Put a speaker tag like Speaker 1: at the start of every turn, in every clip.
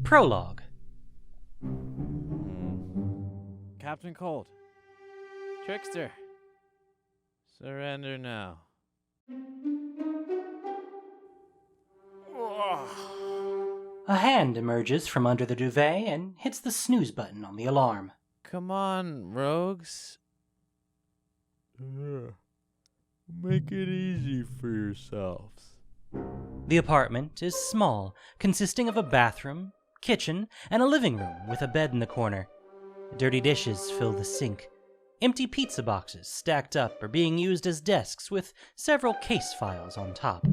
Speaker 1: Prologue.
Speaker 2: Captain Cold. Trickster. Surrender now.
Speaker 1: A hand emerges from under the duvet and hits the snooze button on the alarm.
Speaker 2: Come on, rogues. Make it easy for yourselves.
Speaker 1: The apartment is small, consisting of a bathroom, kitchen, and a living room with a bed in the corner. Dirty dishes fill the sink. Empty pizza boxes stacked up are being used as desks with several case files on top.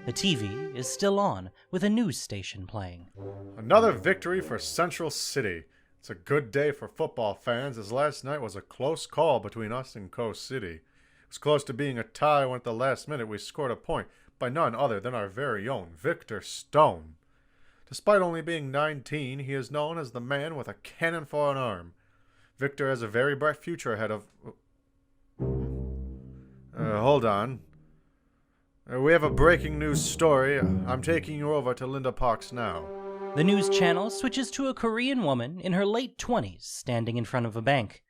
Speaker 1: The TV is still on, with a news station playing.
Speaker 3: Another victory for Central City. It's a good day for football fans, as last night was a close call between us and Coast City. It was close to being a tie when at the last minute we scored a point by none other than our very own Victor Stone. Despite only being 19, he is known as the man with a cannon for an arm. Victor has a very bright future ahead of... hold on. We have a breaking news story. I'm taking you over to Linda Parks now.
Speaker 1: The news channel switches to a Korean woman in her late 20s standing in front of a bank.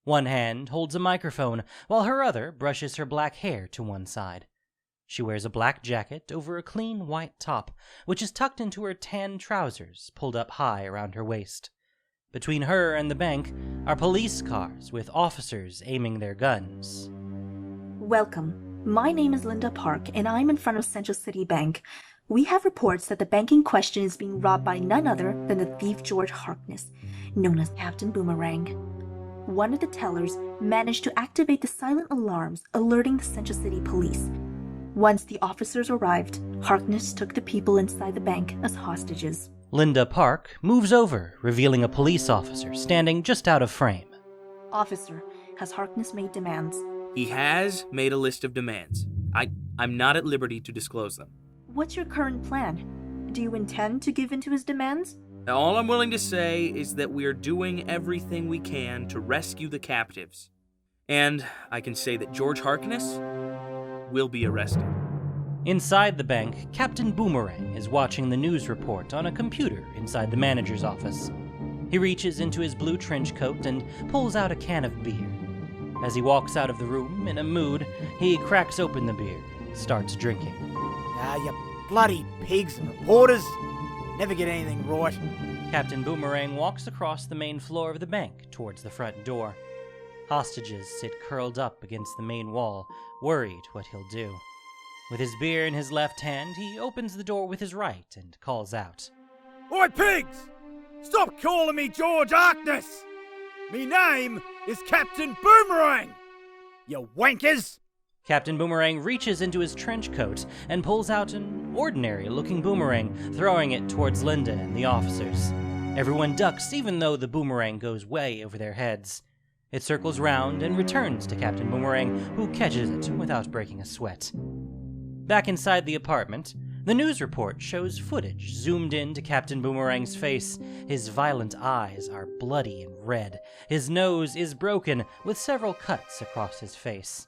Speaker 1: One hand holds a microphone while her other brushes her black hair to one side. She wears a black jacket over a clean white top, which is tucked into her tan trousers pulled up high around her waist. Between her and the bank are police cars with officers aiming their guns.
Speaker 4: Welcome. My name is Linda Park, and I'm in front of Central City Bank. We have reports that the bank in question is being robbed by none other than the thief George Harkness, known as Captain Boomerang. One of the tellers managed to activate the silent alarms, alerting the Central City police. Once the officers arrived, Harkness took the people inside the bank as hostages.
Speaker 1: Linda Park moves over, revealing a police officer standing just out of frame.
Speaker 4: Officer, has Harkness made demands?
Speaker 5: He has made a list of demands. I'm not at liberty to disclose them.
Speaker 4: What's your current plan? Do you intend to give in to his demands?
Speaker 5: Now, all I'm willing to say is that we are doing everything we can to rescue the captives. And I can say that George Harkness will be arrested.
Speaker 1: Inside the bank, Captain Boomerang is watching the news report on a computer inside the manager's office. He reaches into his blue trench coat and pulls out a can of beer. As he walks out of the room in a mood, he cracks open the beer and starts drinking.
Speaker 6: You bloody pigs and reporters. Never get anything right.
Speaker 1: Captain Boomerang walks across the main floor of the bank towards the front door. Hostages sit curled up against the main wall, worried what he'll do. With his beer in his left hand, he opens the door with his right and calls out.
Speaker 6: Oi, pigs! Stop calling me George Harkness! Me name is Captain Boomerang! You wankers!
Speaker 1: Captain Boomerang reaches into his trench coat and pulls out an ordinary-looking boomerang, throwing it towards Linda and the officers. Everyone ducks, even though the boomerang goes way over their heads. It circles round and returns to Captain Boomerang, who catches it without breaking a sweat. Back inside the apartment, the news report shows footage zoomed in to Captain Boomerang's face. His violent eyes are bloody and red. His nose is broken, with several cuts across his face.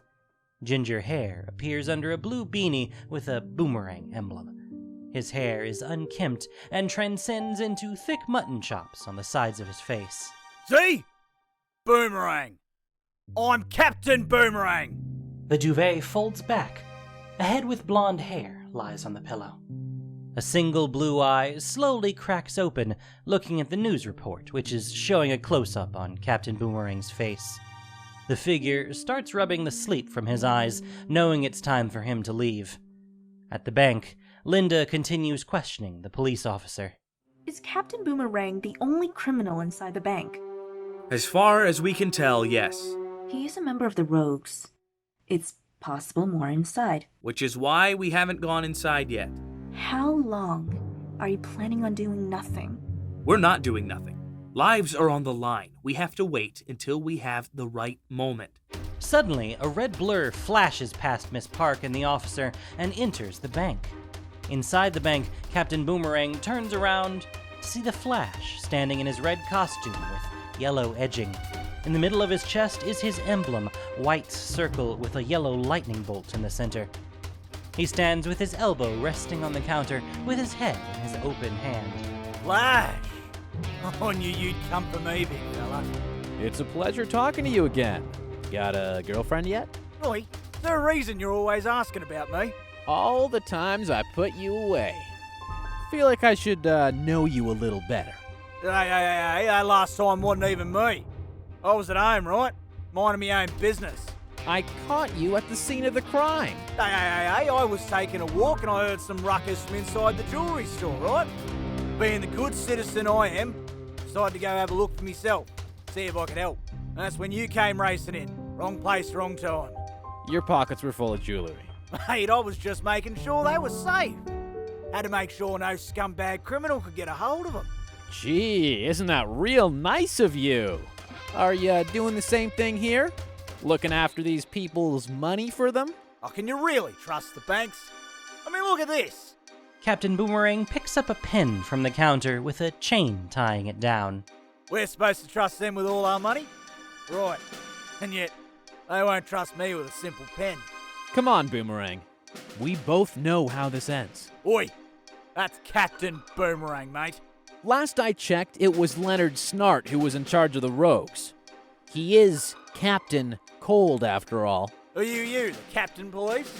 Speaker 1: Ginger hair appears under a blue beanie with a boomerang emblem. His hair is unkempt and transcends into thick mutton chops on the sides of his face.
Speaker 6: See? Boomerang. I'm Captain Boomerang.
Speaker 1: The duvet folds back. A head with blonde hair lies on the pillow. A single blue eye slowly cracks open, looking at the news report, which is showing a close-up on Captain Boomerang's face. The figure starts rubbing the sleep from his eyes, knowing it's time for him to leave. At the bank, Linda continues questioning the police officer.
Speaker 4: Is Captain Boomerang the only criminal inside the bank?
Speaker 5: As far as we can tell, yes.
Speaker 4: He is a member of the Rogues. It's possible more inside.
Speaker 5: Which is why we haven't gone inside yet.
Speaker 4: How long are you planning on doing nothing?
Speaker 5: We're not doing nothing. Lives are on the line. We have to wait until we have the right moment.
Speaker 1: Suddenly, a red blur flashes past Miss Park and the officer and enters the bank. Inside the bank, Captain Boomerang turns around to see the Flash standing in his red costume with yellow edging. In the middle of his chest is his emblem, white circle with a yellow lightning bolt in the center. He stands with his elbow resting on the counter with his head in his open hand.
Speaker 6: Flash! I knew you'd come for me, big fella.
Speaker 2: It's a pleasure talking to you again. Got a girlfriend yet?
Speaker 6: Roy, is there a reason you're always asking about me?
Speaker 2: All the times I put you away. Feel like I should know you a little better.
Speaker 6: Hey, that last time wasn't even me. I was at home, right? Minding my own business.
Speaker 2: I caught you at the scene of the crime.
Speaker 6: Hey, I was taking a walk and I heard some ruckus from inside the jewellery store, right? Being the good citizen I am, decided to go have a look for myself, see if I could help. And that's when you came racing in. Wrong place, wrong time.
Speaker 2: Your pockets were full of jewelry.
Speaker 6: Mate, I was just making sure they were safe. Had to make sure no scumbag criminal could get a hold of them.
Speaker 2: Gee, isn't that real nice of you? Are you doing the same thing here? Looking after these people's money for them?
Speaker 6: Oh, can you really trust the banks? I mean, look at this.
Speaker 1: Captain Boomerang picks up a pen from the counter with a chain tying it down.
Speaker 6: We're supposed to trust them with all our money? Right. And yet, they won't trust me with a simple pen.
Speaker 2: Come on, Boomerang. We both know how this ends.
Speaker 6: Oi, that's Captain Boomerang, mate.
Speaker 2: Last I checked, it was Leonard Snart who was in charge of the rogues. He is Captain Cold, after all.
Speaker 6: Are you the Captain Police?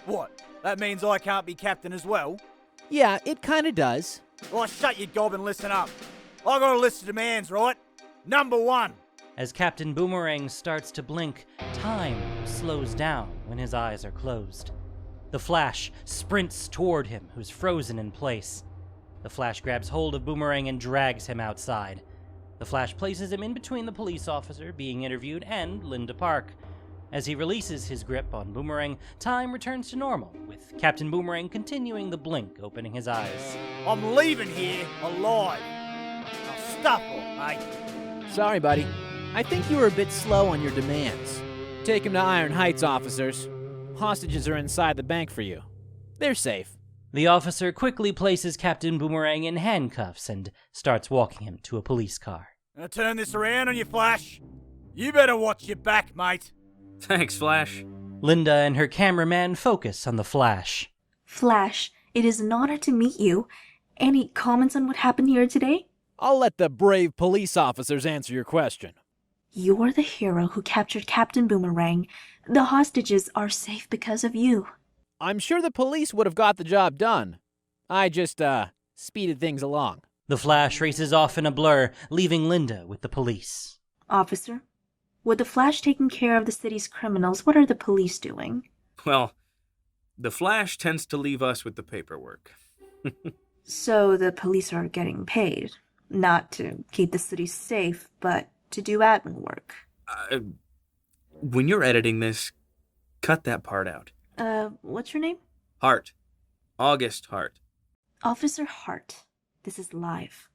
Speaker 6: What, that means I can't be Captain as well?
Speaker 2: Yeah, it kinda does.
Speaker 6: Well, shut your gob and listen up. I got a list of demands, right? Number 1.
Speaker 1: As Captain Boomerang starts to blink, time slows down when his eyes are closed. The Flash sprints toward him, who's frozen in place. The Flash grabs hold of Boomerang and drags him outside. The Flash places him in between the police officer being interviewed and Linda Park. As he releases his grip on Boomerang, time returns to normal, with Captain Boomerang continuing the blink, opening his eyes.
Speaker 6: I'm leaving here alive. Now stuff off, mate.
Speaker 2: Sorry, buddy. I think you were a bit slow on your demands. Take him to Iron Heights, officers. Hostages are inside the bank for you. They're safe.
Speaker 1: The officer quickly places Captain Boomerang in handcuffs and starts walking him to a police car.
Speaker 6: Now turn this around on you, Flash. You better watch your back, mate.
Speaker 5: Thanks, Flash.
Speaker 1: Linda and her cameraman focus on the Flash.
Speaker 4: Flash, it is an honor to meet you. Any comments on what happened here today?
Speaker 2: I'll let the brave police officers answer your question.
Speaker 4: You're the hero who captured Captain Boomerang. The hostages are safe because of you.
Speaker 2: I'm sure the police would have got the job done. I just, speeded things along.
Speaker 1: The Flash races off in a blur, leaving Linda with the police.
Speaker 4: Officer, with the Flash taking care of the city's criminals, what are the police doing?
Speaker 5: Well, the Flash tends to leave us with the paperwork.
Speaker 4: So the police are getting paid, not to keep the city safe, but to do admin work.
Speaker 5: When you're editing this, cut that part out.
Speaker 4: What's your name?
Speaker 5: Hart. August Hart.
Speaker 4: Officer Hart. This is live.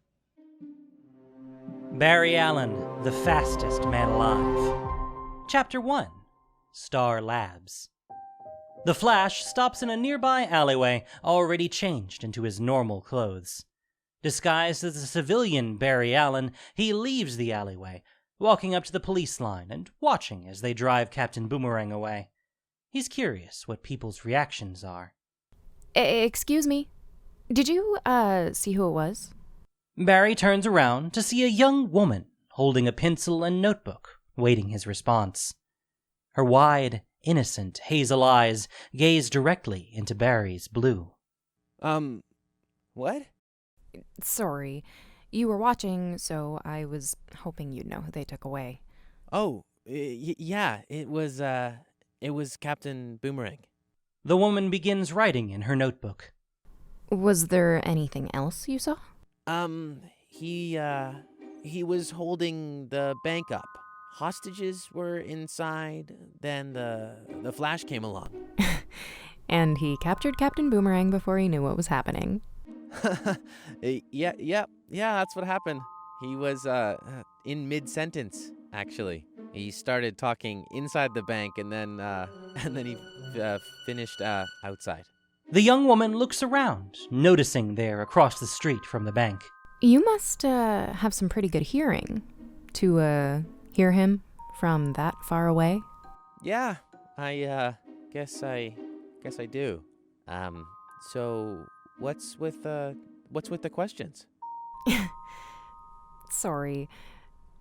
Speaker 1: Barry Allen, the fastest man alive. Chapter 1, Star Labs. The Flash stops in a nearby alleyway, already changed into his normal clothes. Disguised as a civilian Barry Allen, he leaves the alleyway, walking up to the police line and watching as they drive Captain Boomerang away. He's curious what people's reactions are.
Speaker 7: Excuse me. Did you, see who it was?
Speaker 1: Barry turns around to see a young woman holding a pencil and notebook, waiting his response. Her wide, innocent, hazel eyes gaze directly into Barry's blue.
Speaker 2: What?
Speaker 7: Sorry. You were watching, so I was hoping you'd know who they took away.
Speaker 2: Oh, yeah, it was Captain Boomerang.
Speaker 1: The woman begins writing in her notebook.
Speaker 7: Was there anything else you saw?
Speaker 2: He was holding the bank up. Hostages were inside, then the Flash came along.
Speaker 7: And he captured Captain Boomerang before he knew what was happening.
Speaker 2: Yeah, that's what happened. He was, in mid-sentence, actually. He started talking inside the bank, and then he finished, outside.
Speaker 1: The young woman looks around, noticing they're across the street from the bank.
Speaker 7: You must, have some pretty good hearing to, hear him from that far away.
Speaker 2: Yeah, I guess I do. So what's with the questions?
Speaker 7: Sorry,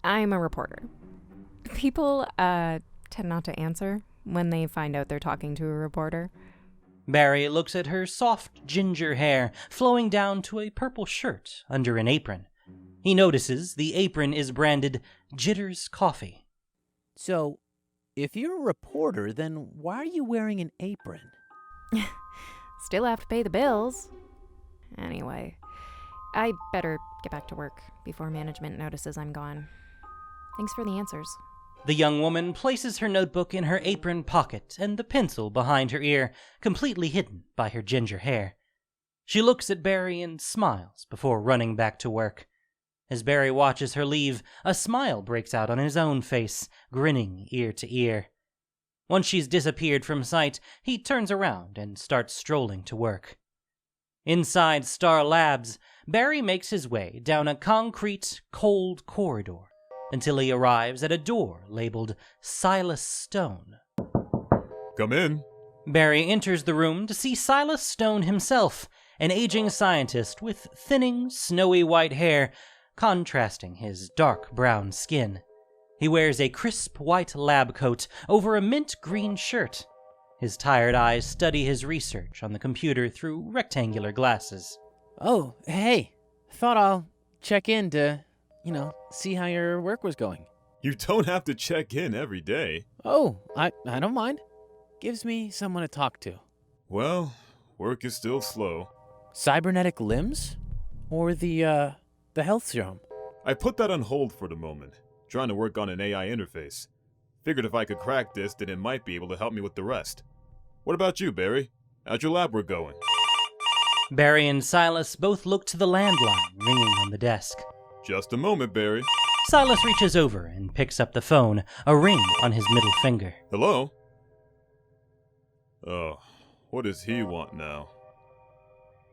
Speaker 7: I'm a reporter. People tend not to answer when they find out they're talking to a reporter.
Speaker 1: Barry looks at her soft ginger hair flowing down to a purple shirt under an apron. He notices the apron is branded Jitters Coffee.
Speaker 2: So, if you're a reporter, then why are you wearing an apron?
Speaker 7: Still have to pay the bills. Anyway, I better get back to work before management notices I'm gone. Thanks for the answers.
Speaker 1: The young woman places her notebook in her apron pocket and the pencil behind her ear, completely hidden by her ginger hair. She looks at Barry and smiles before running back to work. As Barry watches her leave, a smile breaks out on his own face, grinning ear to ear. Once she's disappeared from sight, he turns around and starts strolling to work. Inside Star Labs, Barry makes his way down a concrete, cold corridor until he arrives at a door labeled Silas Stone.
Speaker 8: Come in.
Speaker 1: Barry enters the room to see Silas Stone himself, an aging scientist with thinning, snowy white hair, contrasting his dark brown skin. He wears a crisp white lab coat over a mint green shirt. His tired eyes study his research on the computer through rectangular glasses.
Speaker 2: Oh, hey. Thought I'll check in to, see how your work was going.
Speaker 8: You don't have to check in every day.
Speaker 2: Oh, I don't mind. Gives me someone to talk to.
Speaker 8: Well, work is still slow.
Speaker 2: Cybernetic limbs? Or the health serum?
Speaker 8: I put that on hold for the moment, trying to work on an AI interface. Figured if I could crack this, then it might be able to help me with the rest. What about you, Barry? How's your lab work going?
Speaker 1: Barry and Silas both look to the landline ringing on the desk.
Speaker 8: Just a moment, Barry.
Speaker 1: Silas reaches over and picks up the phone, a ring on his middle finger.
Speaker 8: Hello? Oh, what does he want now?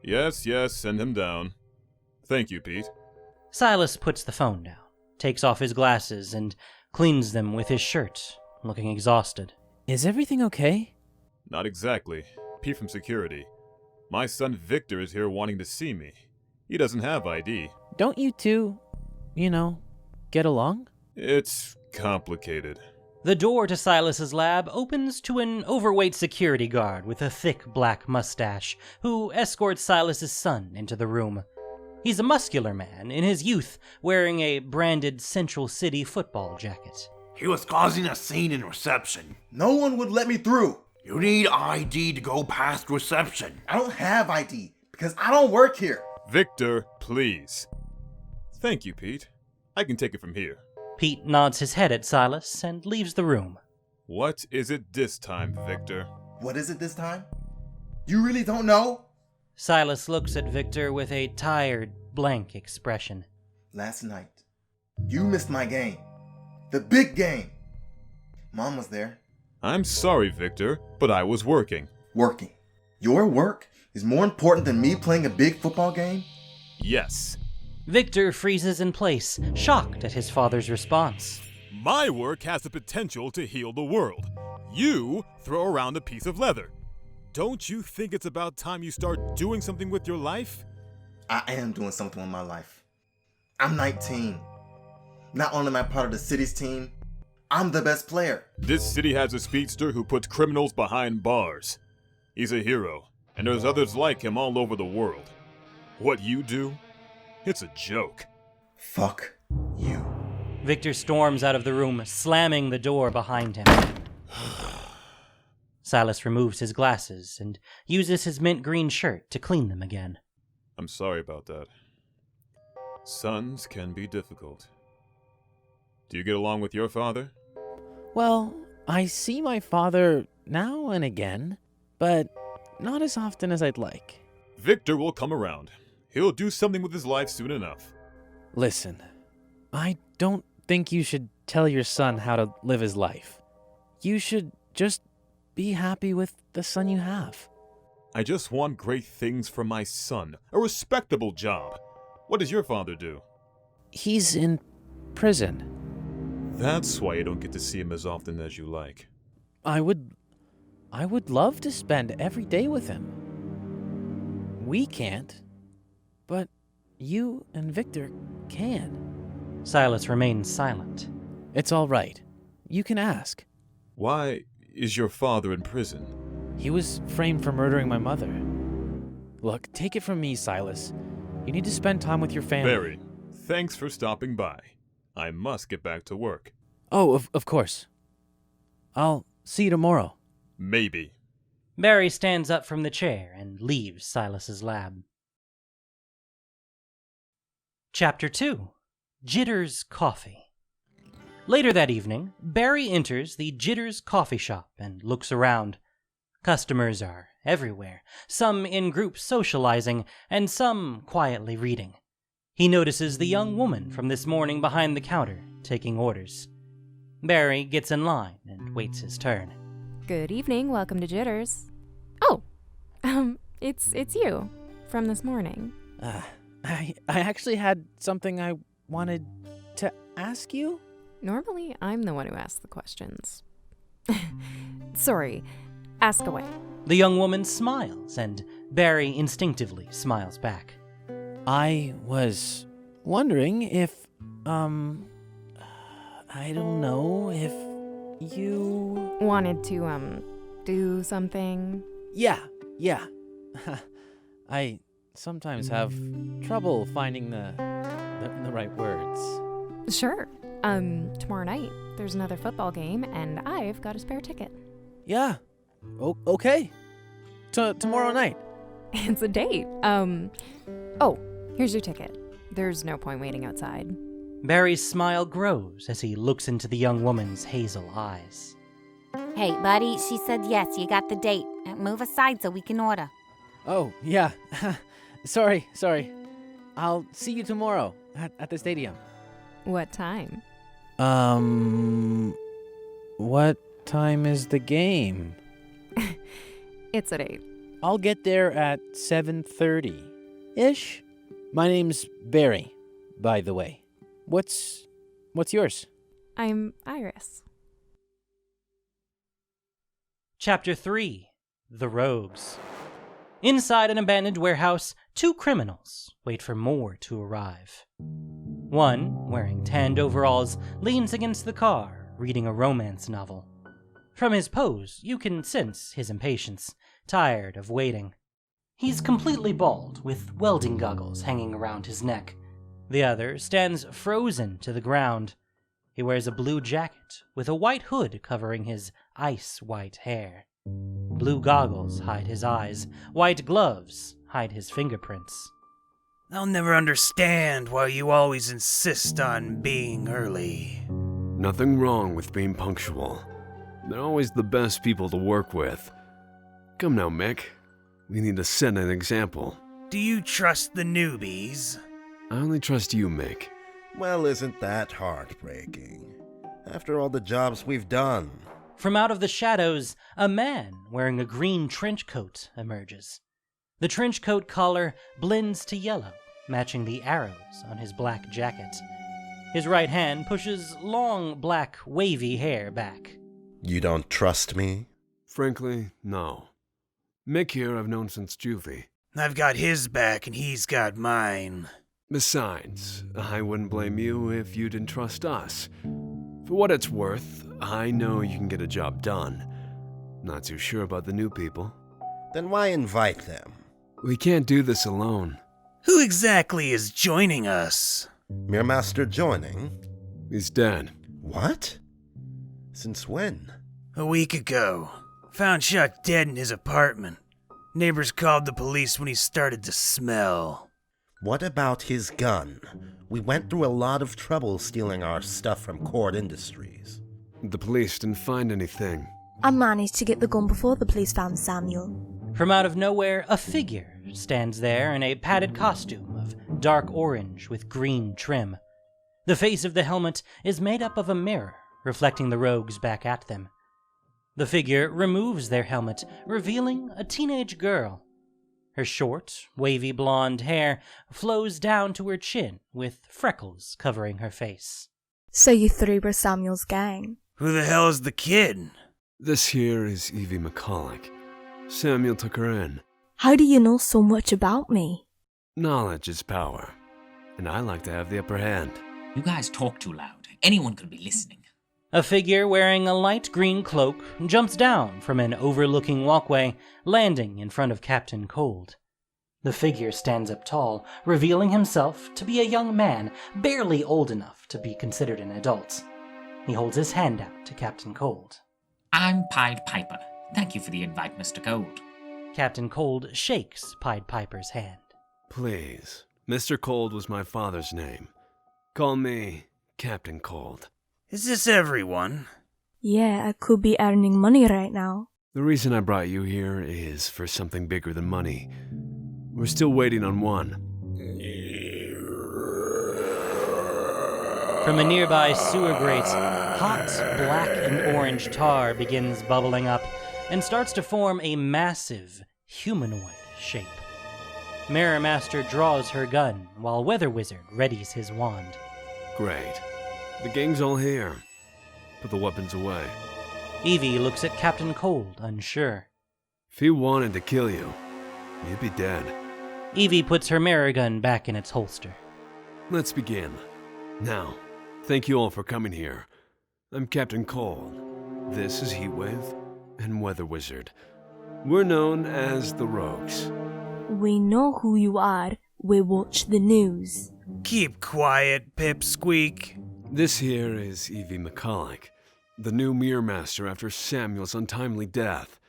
Speaker 8: Yes, send him down. Thank you, Pete.
Speaker 1: Silas puts the phone down, takes off his glasses, and cleans them with his shirt, looking exhausted.
Speaker 2: Is everything okay?
Speaker 8: Not exactly. Pete from security. My son Victor is here wanting to see me. He doesn't have ID.
Speaker 2: Don't you two, get along?
Speaker 8: It's complicated.
Speaker 1: The door to Silas's lab opens to an overweight security guard with a thick black mustache, who escorts Silas's son into the room. He's a muscular man in his youth, wearing a branded Central City football jacket.
Speaker 9: He was causing a scene in reception.
Speaker 10: No one would let me through.
Speaker 9: You need ID to go past reception.
Speaker 10: I don't have ID because I don't work here.
Speaker 8: Victor, please. Thank you, Pete. I can take it from here.
Speaker 1: Pete nods his head at Silas and leaves the room.
Speaker 8: What is it this time, Victor?
Speaker 10: What is it this time? You really don't know?
Speaker 1: Silas looks at Victor with a tired, blank expression.
Speaker 10: Last night, you missed my game. The big game. Mom was there.
Speaker 8: I'm sorry, Victor, but I was working.
Speaker 10: Working? Your work is more important than me playing a big football game?
Speaker 8: Yes.
Speaker 1: Victor freezes in place, shocked at his father's response.
Speaker 8: My work has the potential to heal the world. You throw around a piece of leather. Don't you think it's about time you start doing something with your life?
Speaker 10: I am doing something with my life. I'm 19. Not only am I part of the city's team, I'm the best player.
Speaker 8: This city has a speedster who puts criminals behind bars. He's a hero, and there's others like him all over the world. What you do? It's a joke.
Speaker 10: Fuck you.
Speaker 1: Victor storms out of the room, slamming the door behind him. Silas removes his glasses and uses his mint green shirt to clean them again.
Speaker 8: I'm sorry about that. Sons can be difficult. Do you get along with your father?
Speaker 2: Well, I see my father now and again, but not as often as I'd like.
Speaker 8: Victor will come around. He'll do something with his life soon enough.
Speaker 2: Listen, I don't think you should tell your son how to live his life. You should just be happy with the son you have.
Speaker 8: I just want great things for my son. A respectable job. What does your father do?
Speaker 2: He's in prison.
Speaker 8: That's why you don't get to see him as often as you like.
Speaker 2: I would love to spend every day with him. We can't, but you and Victor can.
Speaker 1: Silas remains silent.
Speaker 2: It's all right. You can ask.
Speaker 8: Why is your father in prison?
Speaker 2: He was framed for murdering my mother. Look, take it from me, Silas. You need to spend time with your family.
Speaker 8: Barry, thanks for stopping by. I must get back to work.
Speaker 2: Oh, of course. I'll see you tomorrow.
Speaker 8: Maybe.
Speaker 1: Barry stands up from the chair and leaves Silas's lab. Chapter 2. Jitters Coffee. Later that evening, Barry enters the Jitters coffee shop and looks around. Customers are everywhere, some in groups socializing, and some quietly reading. He notices the young woman from this morning behind the counter, taking orders. Barry gets in line and waits his turn.
Speaker 7: Good evening, welcome to Jitters. Oh, it's you, from this morning.
Speaker 2: I actually had something I wanted to ask you.
Speaker 7: Normally, I'm the one who asks the questions. Sorry, ask away.
Speaker 1: The young woman smiles, and Barry instinctively smiles back.
Speaker 2: I was wondering if, I don't know, if you...
Speaker 7: Wanted to, do something?
Speaker 2: Yeah. I sometimes have trouble finding the right words.
Speaker 7: Sure. Tomorrow night, there's another football game, and I've got a spare ticket.
Speaker 2: Yeah. Okay. Tomorrow night.
Speaker 7: It's a date. Oh, here's your ticket. There's no point waiting outside.
Speaker 1: Barry's smile grows as he looks into the young woman's hazel eyes.
Speaker 11: Hey, buddy, she said yes, you got the date. Move aside so we can order.
Speaker 2: Oh, yeah. Sorry. I'll see you tomorrow at the stadium.
Speaker 7: What time?
Speaker 2: What time is the game?
Speaker 7: It's at 8.
Speaker 2: I'll get there at 7:30-ish. My name's Barry, by the way. What's yours?
Speaker 7: I'm Iris.
Speaker 1: Chapter 3. The Rogues. Inside an abandoned warehouse, 2 criminals wait for more to arrive. One, wearing tanned overalls, leans against the car, reading a romance novel. From his pose, you can sense his impatience, tired of waiting. He's completely bald, with welding goggles hanging around his neck. The other stands frozen to the ground. He wears a blue jacket with a white hood covering his ice-white hair. Blue goggles hide his eyes. White gloves hide his fingerprints.
Speaker 6: I'll never understand why you always insist on being early.
Speaker 12: Nothing wrong with being punctual. They're always the best people to work with. Come now, Mick. We need to set an example.
Speaker 6: Do you trust the newbies?
Speaker 12: I only trust you, Mick.
Speaker 13: Well, isn't that heartbreaking? After all the jobs we've done.
Speaker 1: From out of the shadows, a man wearing a green trench coat emerges. The trench coat collar blends to yellow, matching the arrows on his black jacket. His right hand pushes long, black, wavy hair back.
Speaker 13: You don't trust me?
Speaker 12: Frankly, no. Mick here I've known since juvie.
Speaker 6: I've got his back and he's got mine.
Speaker 12: Besides, I wouldn't blame you if you didn't trust us. For what it's worth, I know you can get a job done. Not too sure about the new people.
Speaker 13: Then why invite them?
Speaker 12: We can't do this alone.
Speaker 6: Who exactly is joining us?
Speaker 13: Miremaster joining?
Speaker 12: He's dead.
Speaker 13: What? Since when?
Speaker 6: A week ago. Found Chuck dead in his apartment. Neighbors called the police when he started to smell.
Speaker 13: What about his gun? We went through a lot of trouble stealing our stuff from Cord Industries.
Speaker 12: The police didn't find anything.
Speaker 14: I managed to get the gun before the police found Samuel.
Speaker 1: From out of nowhere, a figure stands there in a padded costume of dark orange with green trim. The face of the helmet is made up of a mirror, reflecting the rogues back at them. The figure removes their helmet, revealing a teenage girl. Her short, wavy blonde hair flows down to her chin, with freckles covering her face.
Speaker 14: So you three were Samuel's gang?
Speaker 6: Who the hell is the kid?
Speaker 12: This here is Evie McCulloch. Samuel took her in.
Speaker 14: How do you know so much about me?
Speaker 12: Knowledge is power, and I like to have the upper hand.
Speaker 15: You guys talk too loud. Anyone could be listening.
Speaker 1: A figure wearing a light green cloak jumps down from an overlooking walkway, landing in front of Captain Cold. The figure stands up tall, revealing himself to be a young man, barely old enough to be considered an adult. He holds his hand out to Captain Cold.
Speaker 15: I'm Pied Piper. Thank you for the invite, Mr. Cold.
Speaker 1: Captain Cold shakes Pied Piper's hand.
Speaker 12: Please, Mr. Cold was my father's name. Call me Captain Cold.
Speaker 6: Is this everyone?
Speaker 14: Yeah, I could be earning money right now.
Speaker 12: The reason I brought you here is for something bigger than money. We're still waiting on one.
Speaker 1: From a nearby sewer grate, hot black and orange tar begins bubbling up and starts to form a massive humanoid shape. Mirror Master draws her gun while Weather Wizard readies his wand.
Speaker 12: Great. The gang's all here. Put the weapons away.
Speaker 1: Evie looks at Captain Cold, unsure.
Speaker 12: If he wanted to kill you, you'd be dead.
Speaker 1: Evie puts her mirror gun back in its holster.
Speaker 12: Let's begin. Now, thank you all for coming here. I'm Captain Cold. This is Heatwave and Weather Wizard. We're known as the Rogues.
Speaker 14: We know who you are. We watch the news.
Speaker 6: Keep quiet, Pipsqueak.
Speaker 12: This here is Evie McCulloch, the new Mirror Master after Samuel's untimely death.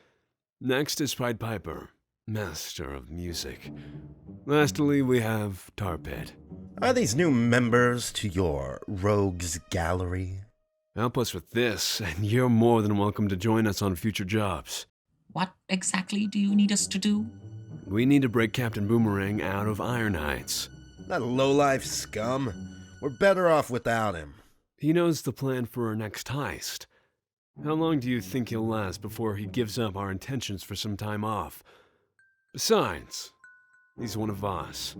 Speaker 12: Next is Pied Piper, Master of Music. Lastly, we have Tarpit.
Speaker 13: Are these new members to your Rogues Gallery?
Speaker 12: Help us with this, and you're more than welcome to join us on future jobs.
Speaker 15: What exactly do you need us to do?
Speaker 12: We need to break Captain Boomerang out of Iron Heights.
Speaker 13: That lowlife scum. We're better off without him.
Speaker 12: He knows the plan for our next heist. How long do you think he'll last before he gives up our intentions for some time off? Besides, he's one of us.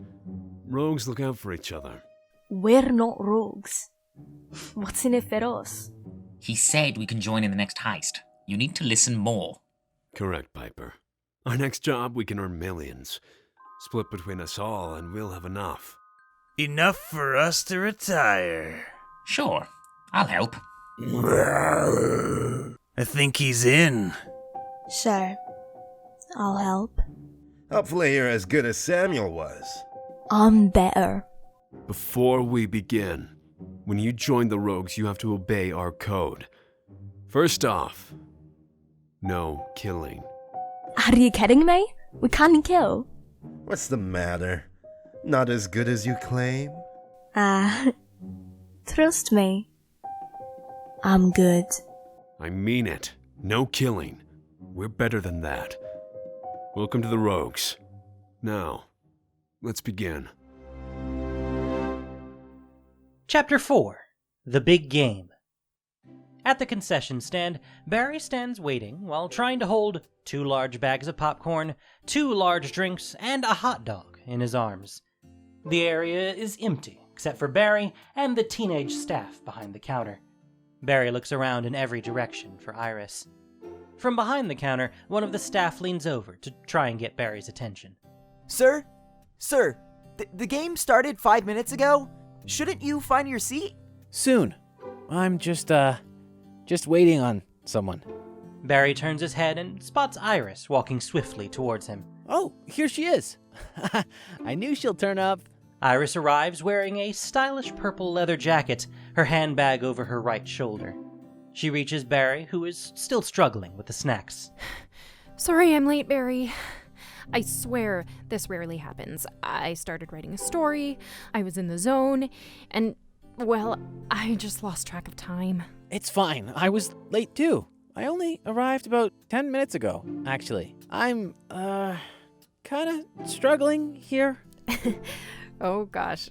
Speaker 12: Rogues look out for each other.
Speaker 14: We're not rogues. What's in it for us?
Speaker 15: He said we can join in the next heist. You need to listen more.
Speaker 12: Correct, Piper. Our next job, we can earn millions. Split between us all, and we'll have enough.
Speaker 6: Enough for us to retire.
Speaker 15: Sure, I'll help.
Speaker 6: I think he's in.
Speaker 14: Sure. I'll help.
Speaker 13: Hopefully you're as good as Samuel was.
Speaker 14: I'm better.
Speaker 12: Before we begin, when you join the Rogues, you have to obey our code. First off, no killing.
Speaker 14: Are you kidding me? We can't kill.
Speaker 13: What's the matter? Not as good as you claim?
Speaker 14: Trust me. I'm good.
Speaker 12: I mean it. No killing. We're better than that. Welcome to the Rogues. Now, let's begin.
Speaker 1: Chapter 4. The Big Game. At the concession stand, Barry stands waiting while trying to hold 2 large bags of popcorn, 2 large drinks, and a hot dog in his arms. The area is empty, except for Barry and the teenage staff behind the counter. Barry looks around in every direction for Iris. From behind the counter, one of the staff leans over to try and get Barry's attention.
Speaker 16: Sir? Sir, the game started 5 minutes ago? Shouldn't you find your seat?
Speaker 2: Soon. I'm just waiting on someone.
Speaker 1: Barry turns his head and spots Iris walking swiftly towards him.
Speaker 2: Oh, here she is. I knew she'll turn up.
Speaker 1: Iris arrives wearing a stylish purple leather jacket, her handbag over her right shoulder. She reaches Barry, who is still struggling with the snacks.
Speaker 7: Sorry I'm late, Barry. I swear this rarely happens. I started writing a story, I was in the zone, and, well, I just lost track of time.
Speaker 2: It's fine. I was late too. I only arrived about 10 minutes ago, actually. I'm, kinda struggling here.
Speaker 7: Oh gosh,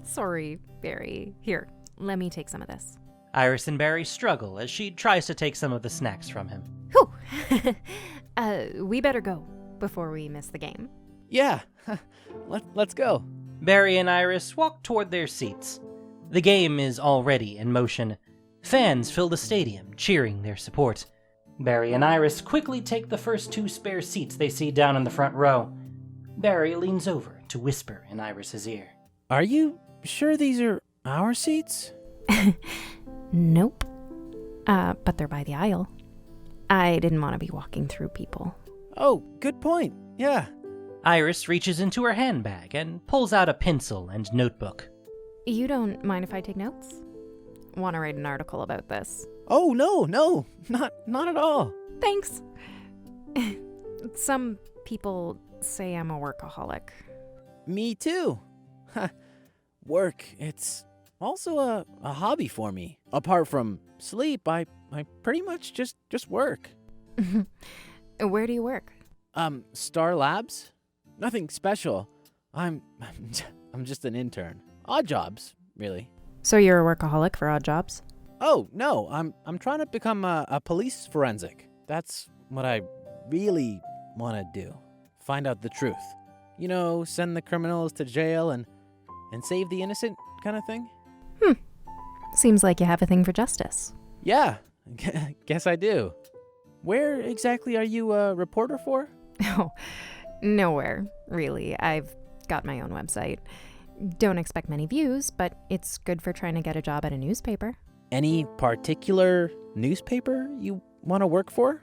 Speaker 7: sorry, Barry. Here, let me take some of this.
Speaker 1: Iris and Barry struggle as she tries to take some of the snacks from him.
Speaker 7: Whew! We better go before we miss the game.
Speaker 2: Yeah, let's go.
Speaker 1: Barry and Iris walk toward their seats. The game is already in motion. Fans fill the stadium, cheering their support. Barry and Iris quickly take the first 2 spare seats they see down in the front row. Barry leans over to whisper in Iris's ear.
Speaker 6: Are you sure these are our seats?
Speaker 7: Nope. But they're by the aisle. I didn't want to be walking through people.
Speaker 6: Oh, good point. Yeah.
Speaker 1: Iris reaches into her handbag and pulls out a pencil and notebook.
Speaker 7: You don't mind if I take notes? Want to write an article about this?
Speaker 6: Oh, no, not at all.
Speaker 7: Thanks. Some people say I'm a workaholic.
Speaker 6: Me too. Work, it's also a hobby for me. Apart from sleep, I pretty much just work.
Speaker 7: Where do you work?
Speaker 6: Star Labs? Nothing special. I'm just an intern. Odd jobs, really.
Speaker 7: So you're a workaholic for odd jobs?
Speaker 6: Oh, no, I'm trying to become a police forensic. That's what I really want to do. Find out the truth. You know, send the criminals to jail and save the innocent kind of thing?
Speaker 7: Seems like you have a thing for justice.
Speaker 6: Yeah, guess I do. Where exactly are you a reporter for?
Speaker 7: Oh, nowhere, really. I've got my own website. Don't expect many views, but it's good for trying to get a job at a newspaper.
Speaker 6: Any particular newspaper you want to work for?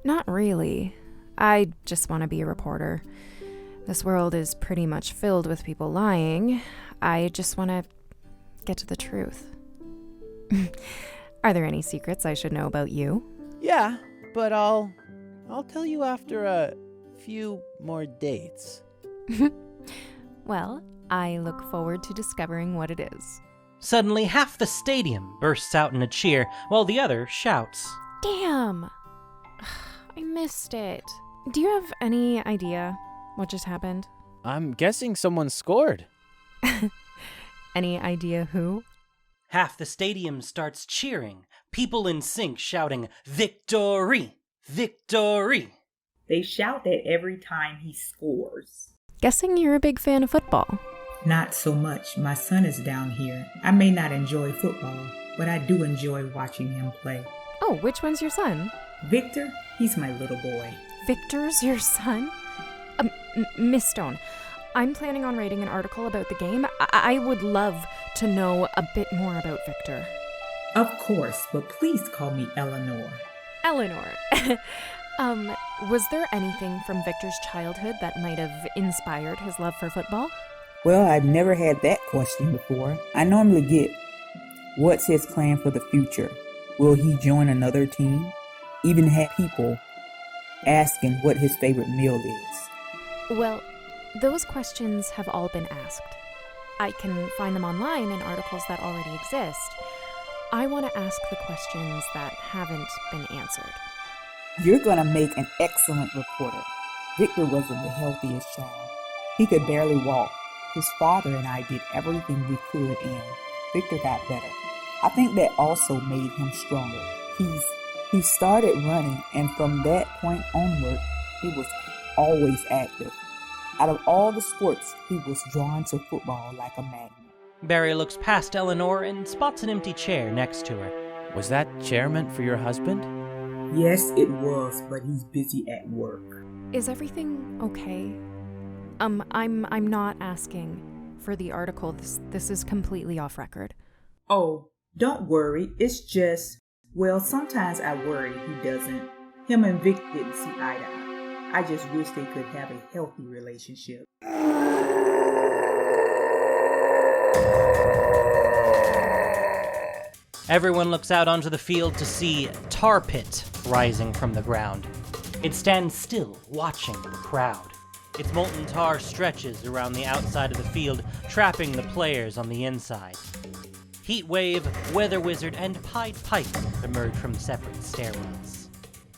Speaker 7: Not really. I just want to be a reporter. This world is pretty much filled with people lying. I just want to get to the truth. Are there any secrets I should know about you?
Speaker 6: Yeah, but I'll tell you after a few more dates.
Speaker 7: Well, I look forward to discovering what it is.
Speaker 1: Suddenly, half the stadium bursts out in a cheer, while the other shouts.
Speaker 7: Damn! I missed it. Do you have any idea what just happened?
Speaker 6: I'm guessing someone scored.
Speaker 7: Any idea who?
Speaker 1: Half the stadium starts cheering, people in sync shouting, "Victory! Victory!"
Speaker 17: They shout that every time he scores.
Speaker 7: Guessing you're a big fan of football.
Speaker 17: Not so much. My son is down here. I may not enjoy football, but I do enjoy watching him play.
Speaker 7: Oh, which one's your son?
Speaker 17: Victor, he's my little boy.
Speaker 7: Victor's your son? Miss Stone, I'm planning on writing an article about the game. I would love to know a bit more about Victor.
Speaker 17: Of course, but please call me Eleanor.
Speaker 7: Eleanor. Was there anything from Victor's childhood that might have inspired his love for football?
Speaker 17: Well, I've never had that question before. I normally get, what's his plan for the future? Will he join another team? Even had people asking what his favorite meal is.
Speaker 7: Well, those questions have all been asked. I can find them online in articles that already exist. I want to ask the questions that haven't been answered.
Speaker 17: You're going to make an excellent reporter. Victor wasn't the healthiest child. He could barely walk. His father and I did everything we could, and Victor got better. I think that also made him stronger. He started running, and from that point onward, he was always active. Out of all the sports, he was drawn to football like a magnet.
Speaker 1: Barry looks past Eleanor and spots an empty chair next to her.
Speaker 6: Was that chair meant for your husband?
Speaker 17: Yes, it was, but he's busy at work.
Speaker 7: Is everything okay? I'm not asking for the article. This is completely off record.
Speaker 17: Oh, don't worry. It's just, well, sometimes I worry he doesn't. Him and Vic didn't see eye to eye. I just wish they could have a healthy relationship.
Speaker 1: Everyone looks out onto the field to see Tar Pit rising from the ground. It stands still, watching the crowd. Its molten tar stretches around the outside of the field, trapping the players on the inside. Heatwave, Weather Wizard, and Pied Piper emerge from separate stairwells.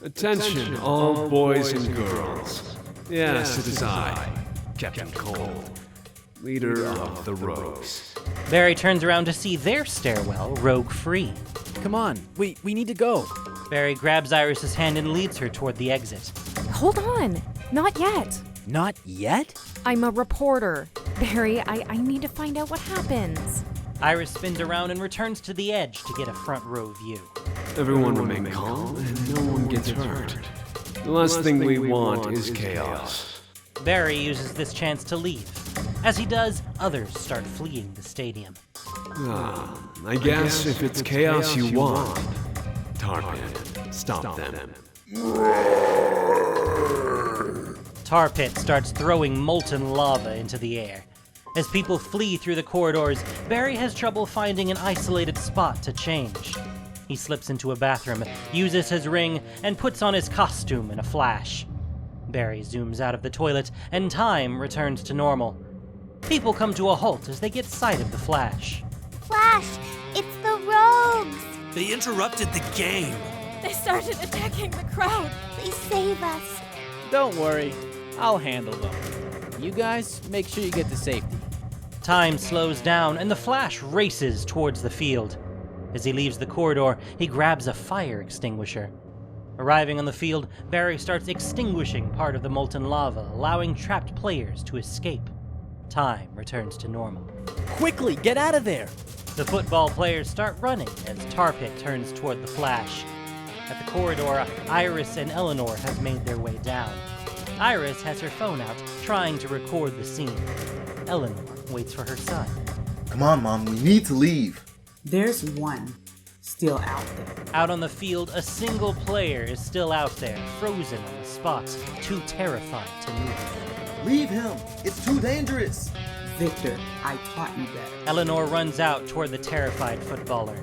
Speaker 12: Attention, all boys and girls. Yes, it is I, Captain Cold, leader of the Rogues.
Speaker 1: Barry turns around to see their stairwell rogue-free.
Speaker 6: Come on, we need to go.
Speaker 1: Barry grabs Iris's hand and leads her toward the exit.
Speaker 7: Hold on, not yet.
Speaker 6: Not yet?
Speaker 7: I'm a reporter. Barry, I need to find out what happens.
Speaker 1: Iris spins around and returns to the edge to get a front row view.
Speaker 12: Everyone remain calm and no one gets hurt. The last thing we want is chaos.
Speaker 1: Barry uses this chance to leave. As he does, others start fleeing the stadium.
Speaker 12: I guess if it's chaos you want, Tar Pit, stop them.
Speaker 1: Tar Pit starts throwing molten lava into the air. As people flee through the corridors, Barry has trouble finding an isolated spot to change. He slips into a bathroom, uses his ring, and puts on his costume in a flash. Barry zooms out of the toilet, and time returns to normal. People come to a halt as they get sight of the Flash.
Speaker 11: Flash, it's the rogues!
Speaker 18: They interrupted the game.
Speaker 7: They started attacking the crowd.
Speaker 11: Please save us.
Speaker 19: Don't worry, I'll handle them. You guys, make sure you get to safety.
Speaker 1: Time slows down, and the Flash races towards the field. As he leaves the corridor, he grabs a fire extinguisher. Arriving on the field, Barry starts extinguishing part of the molten lava, allowing trapped players to escape. Time returns to normal.
Speaker 19: Quickly, get out of there!
Speaker 1: The football players start running as Tar Pit turns toward the Flash. At the corridor, Iris and Eleanor have made their way down. Iris has her phone out, trying to record the scene. Eleanor waits for her son.
Speaker 10: Come on, Mom, we need to leave.
Speaker 17: There's one still out there.
Speaker 1: Out on the field, a single player is still out there, frozen on the spot, too terrified to move.
Speaker 10: Leave him! It's too dangerous!
Speaker 17: Victor, I taught you better.
Speaker 1: Eleanor runs out toward the terrified footballer.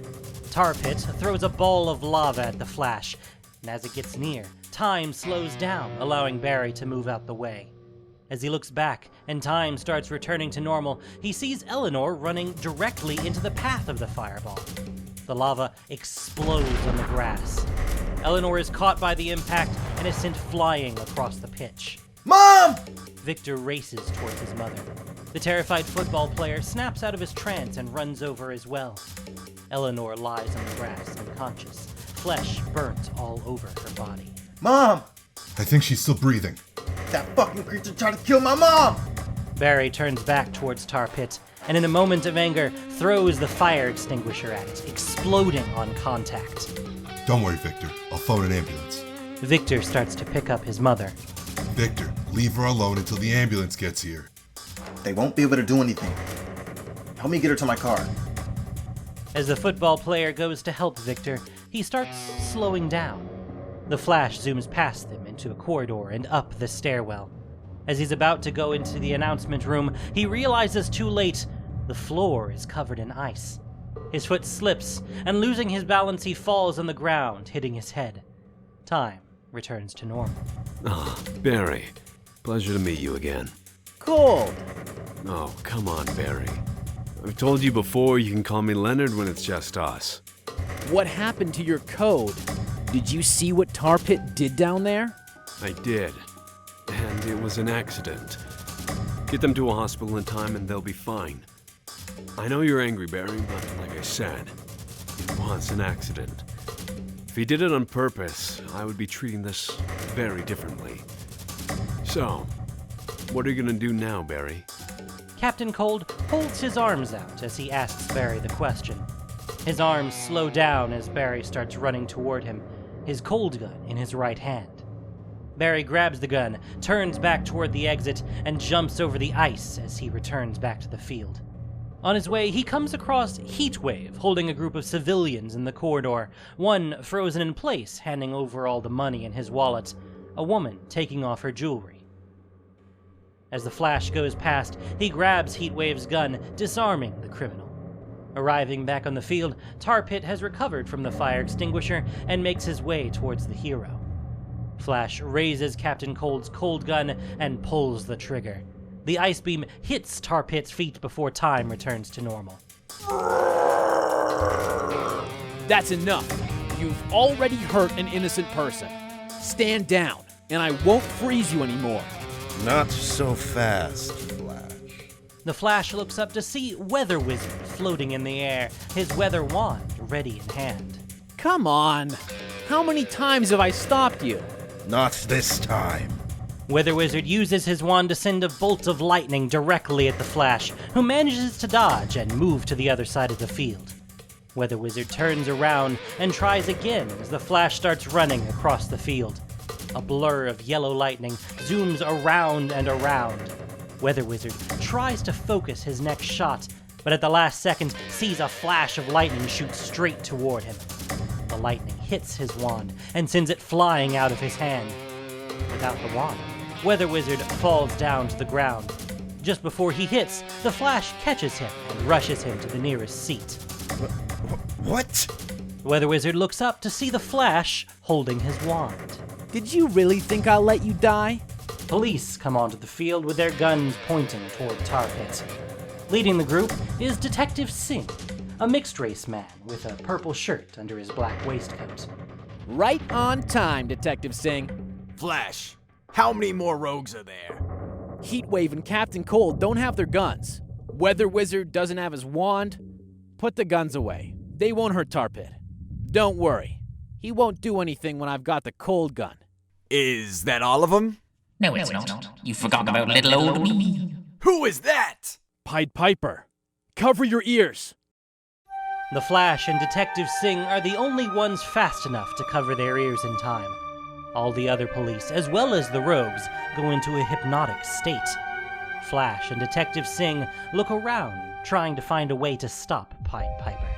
Speaker 1: Tar Pit throws a ball of lava at the Flash, and as it gets near, time slows down, allowing Barry to move out the way. As he looks back and time starts returning to normal, he sees Eleanor running directly into the path of the fireball. The lava explodes on the grass. Eleanor is caught by the impact and is sent flying across the pitch.
Speaker 10: Mom!
Speaker 1: Victor races towards his mother. The terrified football player snaps out of his trance and runs over as well. Eleanor lies on the grass, unconscious, flesh burnt all over her body.
Speaker 10: Mom!
Speaker 20: I think she's still breathing.
Speaker 10: That fucking creature tried to kill my mom!
Speaker 1: Barry turns back towards Tar Pit, and in a moment of anger, throws the fire extinguisher at it, exploding on contact.
Speaker 20: Don't worry, Victor. I'll phone an ambulance.
Speaker 1: Victor starts to pick up his mother.
Speaker 20: Victor, leave her alone until the ambulance gets here.
Speaker 10: They won't be able to do anything. Help me get her to my car.
Speaker 1: As the football player goes to help Victor, he starts slowing down. The Flash zooms past them into a corridor and up the stairwell. As he's about to go into the announcement room, he realizes too late the floor is covered in ice. His foot slips, and losing his balance, he falls on the ground, hitting his head. Time returns to normal.
Speaker 12: Barry. Pleasure to meet you again.
Speaker 19: Cold!
Speaker 12: Oh, come on, Barry. I've told you before you can call me Leonard when it's just us.
Speaker 19: What happened to your code? Did you see what Tar Pit did down there?
Speaker 12: I did. And it was an accident. Get them to a hospital in time and they'll be fine. I know you're angry, Barry, but like I said, it was an accident. If he did it on purpose, I would be treating this very differently. So, what are you gonna do now, Barry?
Speaker 1: Captain Cold holds his arms out as he asks Barry the question. His arms slow down as Barry starts running toward him, his cold gun in his right hand. Barry grabs the gun, turns back toward the exit, and jumps over the ice as he returns back to the field. On his way, he comes across Heatwave holding a group of civilians in the corridor, one frozen in place, handing over all the money in his wallet, a woman taking off her jewelry. As the Flash goes past, he grabs Heatwave's gun, disarming the criminal. Arriving back on the field, Tar Pit has recovered from the fire extinguisher and makes his way towards the hero. Flash raises Captain Cold's cold gun and pulls the trigger. The ice beam hits Tar Pit's feet before time returns to normal.
Speaker 19: That's enough. You've already hurt an innocent person. Stand down, and I won't freeze you anymore.
Speaker 13: Not so fast, Flash.
Speaker 1: The Flash looks up to see Weather Wizard floating in the air, his weather wand ready in hand.
Speaker 19: Come on. How many times have I stopped you?
Speaker 13: Not this time.
Speaker 1: Weather Wizard uses his wand to send a bolt of lightning directly at the Flash, who manages to dodge and move to the other side of the field. Weather Wizard turns around and tries again as the Flash starts running across the field. A blur of yellow lightning zooms around and around. Weather Wizard tries to focus his next shot, but at the last second sees a flash of lightning shoot straight toward him. The lightning hits his wand and sends it flying out of his hand. Without the wand, Weather Wizard falls down to the ground. Just before he hits, the Flash catches him and rushes him to the nearest seat.
Speaker 13: What?
Speaker 1: Weather Wizard looks up to see the Flash holding his wand.
Speaker 19: Did you really think I'll let you die?
Speaker 1: Police come onto the field with their guns pointing toward Tar Pit. Leading the group is Detective Singh, a mixed-race man with a purple shirt under his black waistcoat.
Speaker 19: Right on time, Detective Singh.
Speaker 6: Flash, how many more rogues are there?
Speaker 19: Heatwave and Captain Cold don't have their guns. Weather Wizard doesn't have his wand. Put the guns away. They won't hurt Tar Pit. Don't worry. He won't do anything when I've got the cold gun.
Speaker 6: Is that all of them?
Speaker 15: No, it's not. You forgot about little old me.
Speaker 6: Who is that?
Speaker 19: Pied Piper. Cover your ears.
Speaker 1: The Flash and Detective Singh are the only ones fast enough to cover their ears in time. All the other police, as well as the rogues, go into a hypnotic state. Flash and Detective Singh look around, trying to find a way to stop Pied Piper.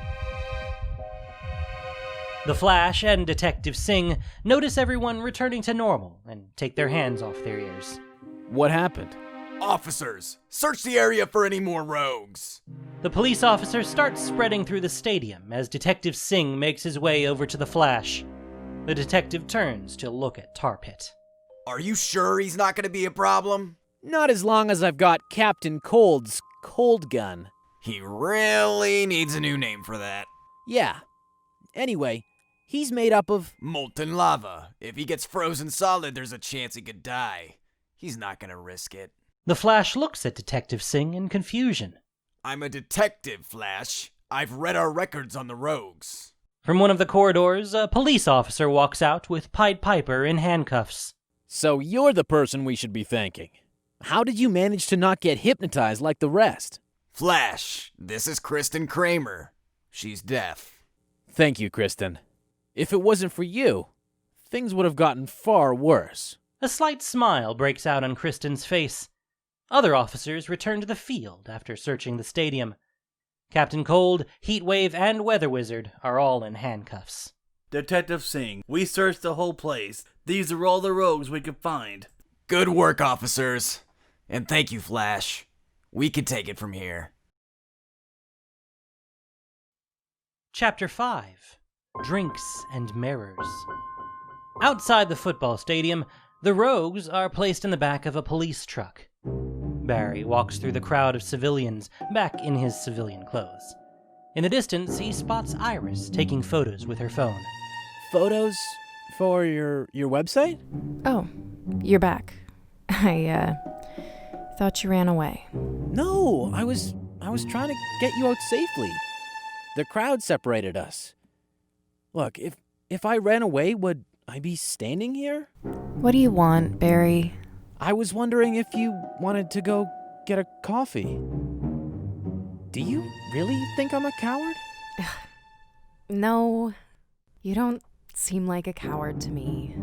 Speaker 1: The Flash and Detective Singh notice everyone returning to normal and take their hands off their ears.
Speaker 19: What happened?
Speaker 6: Officers, search the area for any more rogues.
Speaker 1: The police officers start spreading through the stadium as Detective Singh makes his way over to the Flash. The detective turns to look at Tar Pit.
Speaker 6: Are you sure he's not going to be a problem?
Speaker 19: Not as long as I've got Captain Cold's cold gun.
Speaker 6: He really needs a new name for that.
Speaker 19: Yeah. Anyway, he's made up of
Speaker 6: molten lava. If he gets frozen solid, there's a chance he could die. He's not going to risk it.
Speaker 1: The Flash looks at Detective Singh in confusion.
Speaker 6: I'm a detective, Flash. I've read our records on the rogues.
Speaker 1: From one of the corridors, a police officer walks out with Pied Piper in handcuffs.
Speaker 19: So you're the person we should be thanking. How did you manage to not get hypnotized like the rest?
Speaker 6: Flash, this is Kristen Kramer. She's deaf.
Speaker 19: Thank you, Kristen. If it wasn't for you, things would have gotten far worse.
Speaker 1: A slight smile breaks out on Kristen's face. Other officers return to the field after searching the stadium. Captain Cold, Heatwave, and Weather Wizard are all in handcuffs.
Speaker 21: Detective Singh, we searched the whole place. These are all the rogues we could find.
Speaker 6: Good work, officers. And thank you, Flash. We can take it from here.
Speaker 1: Chapter 5. Drinks and Mirrors. Outside the football stadium, the rogues are placed in the back of a police truck. Barry walks through the crowd of civilians, back in his civilian clothes. In the distance, he spots Iris taking photos with her phone.
Speaker 19: Photos for your website?
Speaker 7: Oh, you're back. I thought you ran away.
Speaker 19: No, I was trying to get you out safely. The crowd separated us. Look, if I ran away, would I be standing here?
Speaker 7: What do you want, Barry?
Speaker 19: I was wondering if you wanted to go get a coffee. Do you really think I'm a coward?
Speaker 7: No, you don't seem like a coward to me.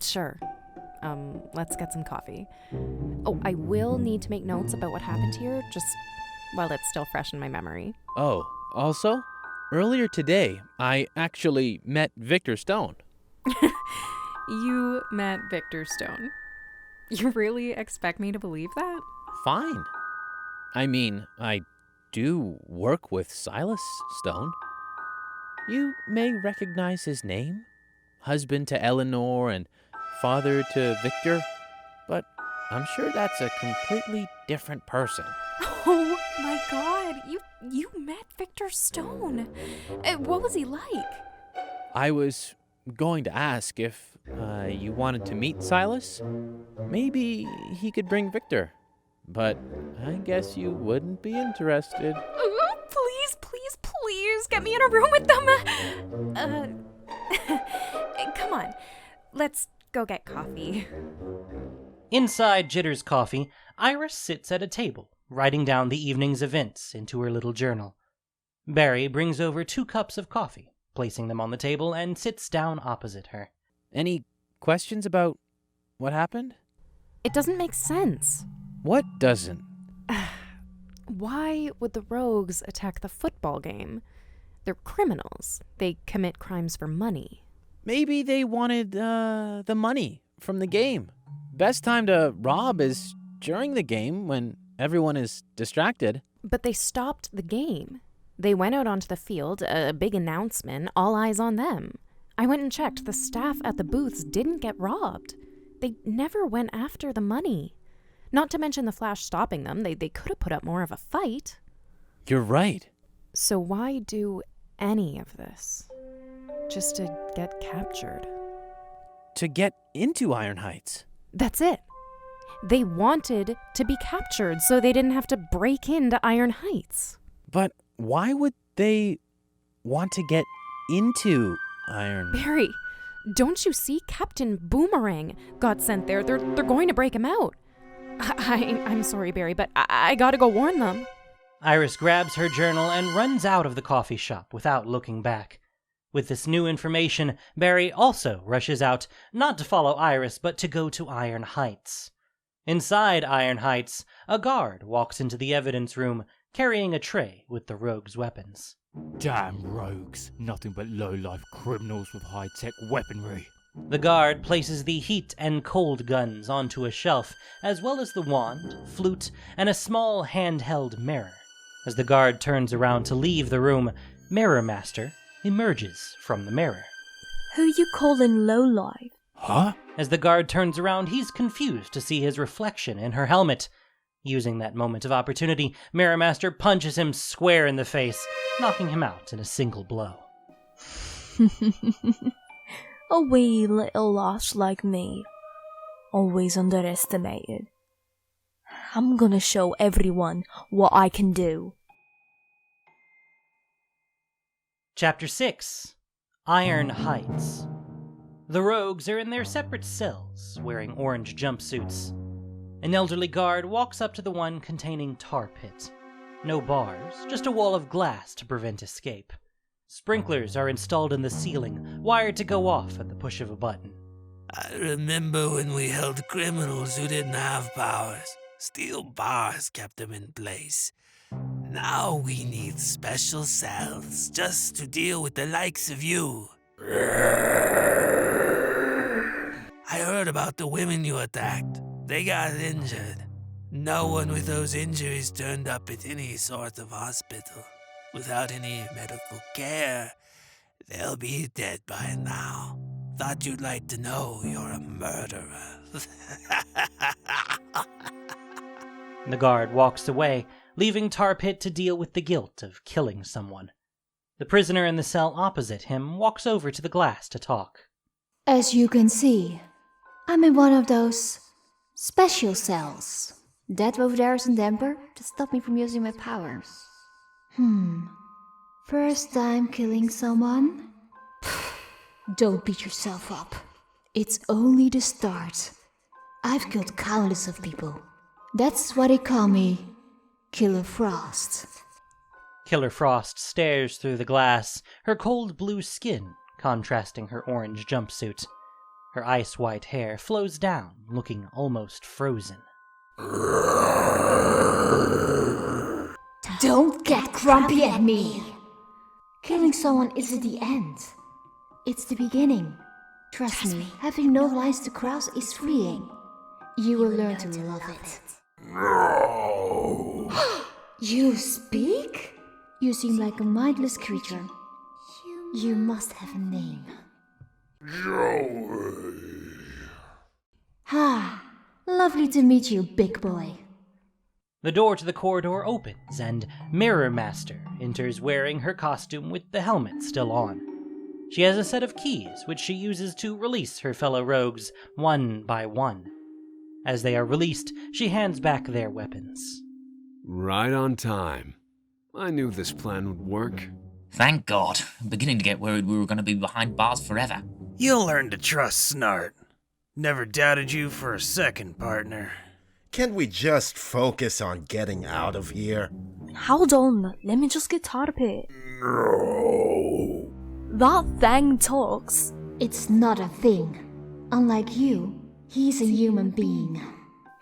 Speaker 7: Sure. Let's get some coffee. Oh, I will need to make notes about what happened here, just while it's still fresh in my memory.
Speaker 19: Oh, also, earlier today, I actually met Victor Stone.
Speaker 7: You met Victor Stone? You really expect me to believe that?
Speaker 19: Fine. I mean, I do work with Silas Stone. You may recognize his name. Husband to Eleanor and father to Victor. But I'm sure that's a completely different person.
Speaker 7: Oh my god, you met Victor Stone. What was he like?
Speaker 19: I was going to ask if you wanted to meet Silas. Maybe he could bring Victor. But I guess you wouldn't be interested.
Speaker 7: Please, get me in a room with them. Come on, let's go get coffee.
Speaker 1: Inside Jitter's Coffee, Iris sits at a table, writing down the evening's events into her little journal. Barry brings over 2 cups of coffee, placing them on the table, and sits down opposite her.
Speaker 19: Any questions about what happened?
Speaker 7: It doesn't make sense.
Speaker 19: What doesn't?
Speaker 7: Why would the rogues attack the football game? They're criminals. They commit crimes for money.
Speaker 19: Maybe they wanted the money from the game. Best time to rob is during the game when everyone is distracted.
Speaker 7: But they stopped the game. They went out onto the field, a big announcement, all eyes on them. I went and checked. The staff at the booths didn't get robbed. They never went after the money. Not to mention the Flash stopping them. They could have put up more of a fight.
Speaker 19: You're right.
Speaker 7: So why do any of this? Just to get captured?
Speaker 19: To get into Iron Heights.
Speaker 7: That's it. They wanted to be captured so they didn't have to break into Iron Heights.
Speaker 19: But why would they want to get into Iron?
Speaker 7: Barry, don't you see? Captain Boomerang got sent there. They're going to break him out. I'm sorry, Barry, but I gotta go warn them.
Speaker 1: Iris grabs her journal and runs out of the coffee shop without looking back. With this new information, Barry also rushes out, not to follow Iris, but to go to Iron Heights. Inside Iron Heights, a guard walks into the evidence room, carrying a tray with the rogues' weapons.
Speaker 3: Damn rogues, nothing but low-life criminals with high-tech weaponry.
Speaker 1: The guard places the heat and cold guns onto a shelf, as well as the wand, flute, and a small handheld mirror. As the guard turns around to leave the room, Mirror Master emerges from the mirror.
Speaker 14: Who you calling lowlife?
Speaker 3: Huh?
Speaker 1: As the guard turns around, he's confused to see his reflection in her helmet. Using that moment of opportunity, Mirror Master punches him square in the face, knocking him out in a single blow.
Speaker 14: A wee little lost like me. Always underestimated. I'm gonna show everyone what I can do.
Speaker 1: Chapter 6. Iron Heights. The rogues are in their separate cells, wearing orange jumpsuits. An elderly guard walks up to the one containing tar pit. No bars, just a wall of glass to prevent escape. Sprinklers are installed in the ceiling, wired to go off at the push of a button.
Speaker 18: I remember when we held criminals who didn't have powers. Steel bars kept them in place. Now we need special cells just to deal with the likes of you. I heard about the women you attacked. They got injured. No one with those injuries turned up at any sort of hospital. Without any medical care, they'll be dead by now. Thought you'd like to know you're a murderer.
Speaker 1: The guard walks away, leaving Tar Pit to deal with the guilt of killing someone. The prisoner in the cell opposite him walks over to the glass to talk.
Speaker 22: As you can see, I'm in one of those special cells. That over there is a damper to stop me from using my powers. First time killing someone? Don't beat yourself up. It's only the start. I've killed countless of people. That's why they call me Killer Frost.
Speaker 1: Killer Frost stares through the glass, her cold blue skin contrasting her orange jumpsuit. Her ice-white hair flows down, looking almost frozen.
Speaker 22: Don't get grumpy at me! Killing someone isn't the end. It's the beginning. Trust me, having no lines to cross is freeing. You will learn to love it.
Speaker 9: No.
Speaker 22: You speak? You seem like a mindless creature. You must have a name.
Speaker 9: Joey.
Speaker 22: Ha! Lovely to meet you, big boy.
Speaker 1: The door to the corridor opens, and Mirror Master enters wearing her costume with the helmet still on. She has a set of keys, which she uses to release her fellow rogues one by one. As they are released, she hands back their weapons.
Speaker 12: Right on time. I knew this plan would work.
Speaker 15: Thank God. I'm beginning to get worried we were going to be behind bars forever.
Speaker 21: You'll learn to trust Snart. Never doubted you for a second, partner.
Speaker 13: Can't we just focus on getting out of here?
Speaker 14: Hold on, let me just get Tar Pit.
Speaker 9: No.
Speaker 14: That thing talks.
Speaker 22: It's not a thing. Unlike you, he's a human being.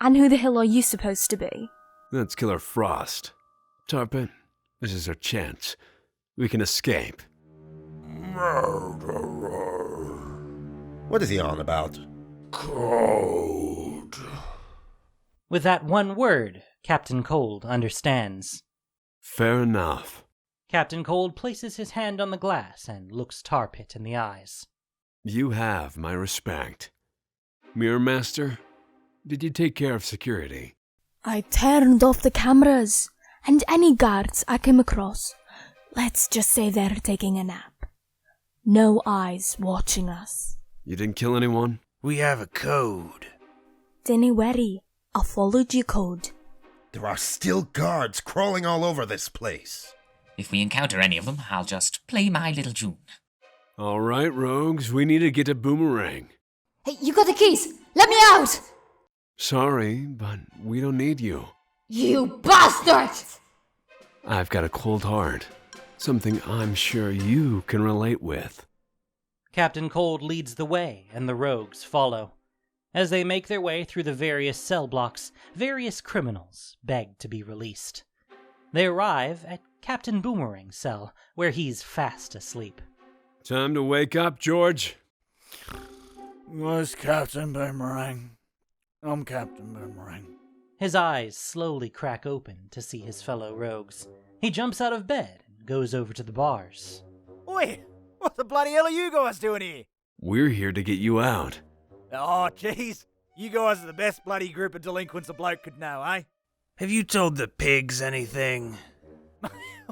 Speaker 14: And who the hell are you supposed to be?
Speaker 12: That's Killer Frost. Tar Pit, this is our chance. We can escape.
Speaker 9: Murderer.
Speaker 13: What is he on about?
Speaker 9: Code.
Speaker 1: With that one word, Captain Cold understands.
Speaker 12: Fair enough.
Speaker 1: Captain Cold places his hand on the glass and looks Tar Pit in the eyes.
Speaker 12: You have my respect. Mirror Master, did you take care of security?
Speaker 14: I turned off the cameras, and any guards I came across, let's just say they're taking a nap. No eyes watching us.
Speaker 12: You didn't kill anyone?
Speaker 21: We have a code.
Speaker 14: Don't worry, I followed your code.
Speaker 13: There are still guards crawling all over this place.
Speaker 15: If we encounter any of them, I'll just play my little tune.
Speaker 12: All right, rogues, we need to get a boomerang.
Speaker 22: Hey, you got the keys! Let me out!
Speaker 12: Sorry, but we don't need you.
Speaker 22: You bastard!
Speaker 12: I've got a cold heart. Something I'm sure you can relate with.
Speaker 1: Captain Cold leads the way, and the rogues follow. As they make their way through the various cell blocks, various criminals beg to be released. They arrive at Captain Boomerang's cell, where he's fast asleep.
Speaker 12: Time to wake up, George.
Speaker 6: Where's Captain Boomerang? I'm Captain Boomerang.
Speaker 1: His eyes slowly crack open to see his fellow rogues. He jumps out of bed and goes over to the bars.
Speaker 6: Oi! What the bloody hell are you guys doing here?
Speaker 12: We're here to get you out.
Speaker 6: Oh, jeez. You guys are the best bloody group of delinquents a bloke could know, eh?
Speaker 21: Have you told the pigs anything?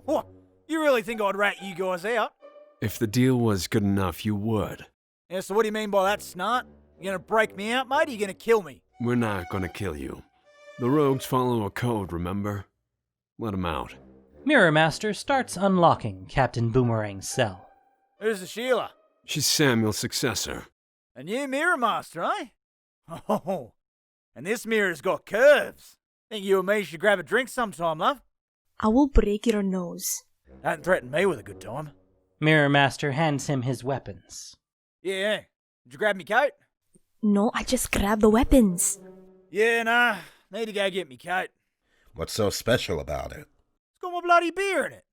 Speaker 6: What? You really think I'd rat you guys out?
Speaker 12: If the deal was good enough, you would.
Speaker 6: Yeah, so what do you mean by that, snot? You gonna break me out, mate, or you gonna kill me?
Speaker 12: We're not gonna kill you. The rogues follow a code, remember? Let them out.
Speaker 1: Mirror Master starts unlocking Captain Boomerang's cell.
Speaker 6: Who's the Sheila?
Speaker 12: She's Samuel's successor.
Speaker 6: A new Mirror Master, eh? Oh, and this mirror's got curves. Think you and me should grab a drink sometime, love?
Speaker 14: I will break your nose.
Speaker 6: Don't threaten me with a good time.
Speaker 1: Mirror Master hands him his weapons.
Speaker 6: Yeah. Did you grab me coat?
Speaker 14: No, I just grabbed the weapons.
Speaker 6: Yeah, nah. Need to go get me coat.
Speaker 13: What's so special about it?
Speaker 6: It's got my bloody beer in it.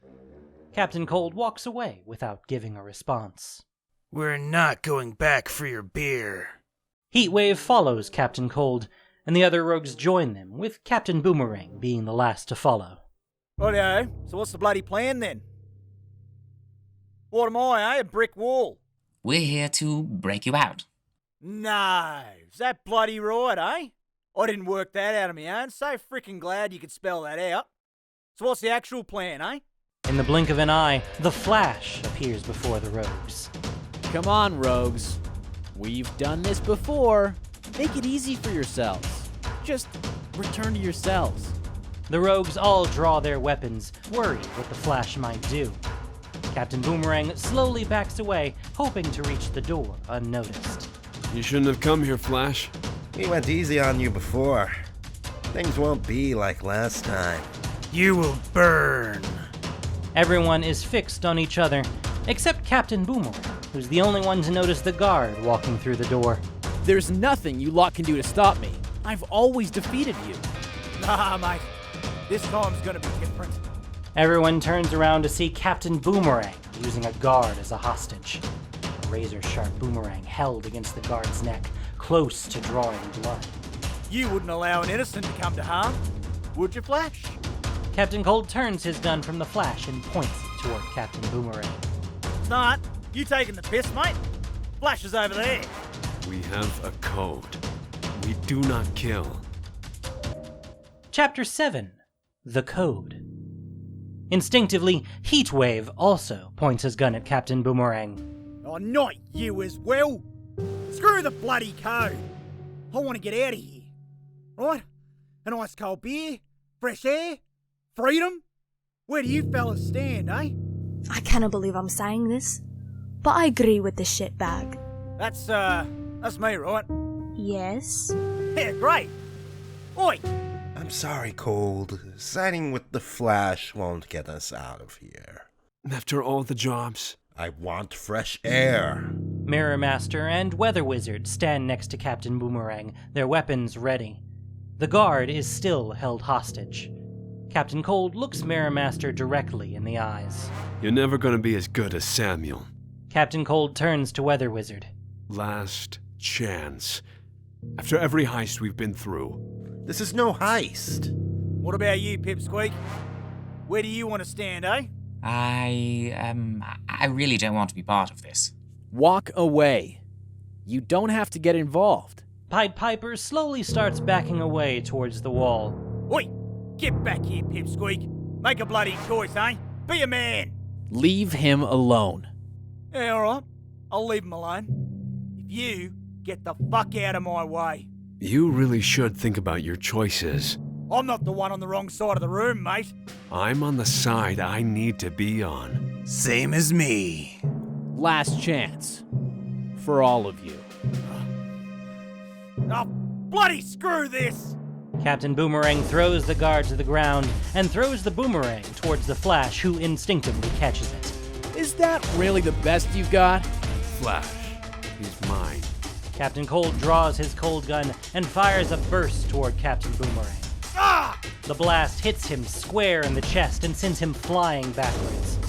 Speaker 1: Captain Cold walks away without giving a response.
Speaker 21: We're not going back for your beer.
Speaker 1: Heatwave follows Captain Cold, and the other rogues join them, with Captain Boomerang being the last to follow.
Speaker 6: Rightio, so what's the bloody plan then? What am I, eh? A brick wall?
Speaker 15: We're here to break you out.
Speaker 6: No, is that bloody right, eh? I didn't work that out of my own, so frickin' glad you could spell that out. So what's the actual plan, eh?
Speaker 1: In the blink of an eye, the Flash appears before the rogues.
Speaker 2: Come on, rogues. We've done this before. Make it easy for yourselves. Just return to your cells.
Speaker 1: The rogues all draw their weapons, worried what the Flash might do. Captain Boomerang slowly backs away, hoping to reach the door unnoticed.
Speaker 12: You shouldn't have come here, Flash.
Speaker 13: We went easy on you before. Things won't be like last time.
Speaker 21: You will burn.
Speaker 1: Everyone is fixed on each other, except Captain Boomerang, who's the only one to notice the guard walking through the door.
Speaker 2: There's nothing you lot can do to stop me. I've always defeated you.
Speaker 6: Nah, mate. This time's gonna be different.
Speaker 1: Everyone turns around to see Captain Boomerang using a guard as a hostage. A razor-sharp boomerang held against the guard's neck, close to drawing blood.
Speaker 6: You wouldn't allow an innocent to come to harm, would you, Flash?
Speaker 1: Captain Cold turns his gun from the Flash and points it toward Captain Boomerang.
Speaker 6: Snot, you taking the piss, mate? Flash is over there.
Speaker 12: We have a code. We do not kill.
Speaker 1: Chapter 7. The Code. Instinctively, Heatwave also points his gun at Captain Boomerang.
Speaker 6: Oh, not you as well. Screw the bloody code. I want to get out of here. Right? An ice cold beer, fresh air, freedom. Where do you fellas stand, eh?
Speaker 14: I cannot believe I'm saying this, but I agree with the shitbag.
Speaker 6: That's me, right?
Speaker 14: Yes.
Speaker 6: Yeah, great. Oi!
Speaker 13: I'm sorry, Cold. Siding with the Flash won't get us out of here.
Speaker 12: After all the jobs?
Speaker 13: I want fresh air.
Speaker 1: Mirror Master and Weather Wizard stand next to Captain Boomerang, their weapons ready. The guard is still held hostage. Captain Cold looks Mirror Master directly in the eyes.
Speaker 12: You're never gonna be as good as Samuel.
Speaker 1: Captain Cold turns to Weather Wizard.
Speaker 12: Last chance. After every heist we've been through.
Speaker 13: This is no heist.
Speaker 6: What about you, Pipsqueak? Where do you want to stand, eh?
Speaker 15: I really don't want to be part of this.
Speaker 2: Walk away. You don't have to get involved.
Speaker 1: Pied Piper slowly starts backing away towards the wall.
Speaker 6: Oi! Get back here, Pipsqueak. Make a bloody choice, eh? Be a man.
Speaker 2: Leave him alone.
Speaker 6: Yeah, alright. I'll leave him alone. If you get the fuck out of my way.
Speaker 12: You really should think about your choices.
Speaker 6: I'm not the one on the wrong side of the room, mate.
Speaker 12: I'm on the side I need to be on.
Speaker 21: Same as me.
Speaker 2: Last chance. For all of you.
Speaker 6: Oh, bloody screw this!
Speaker 1: Captain Boomerang throws the guard to the ground and throws the boomerang towards the Flash, who instinctively catches it.
Speaker 2: Is that really the best you've got?
Speaker 12: Flash. He's mine.
Speaker 1: Captain Cold draws his cold gun and fires a burst toward Captain Boomerang.
Speaker 6: Ah!
Speaker 1: The blast hits him square in the chest and sends him flying backwards.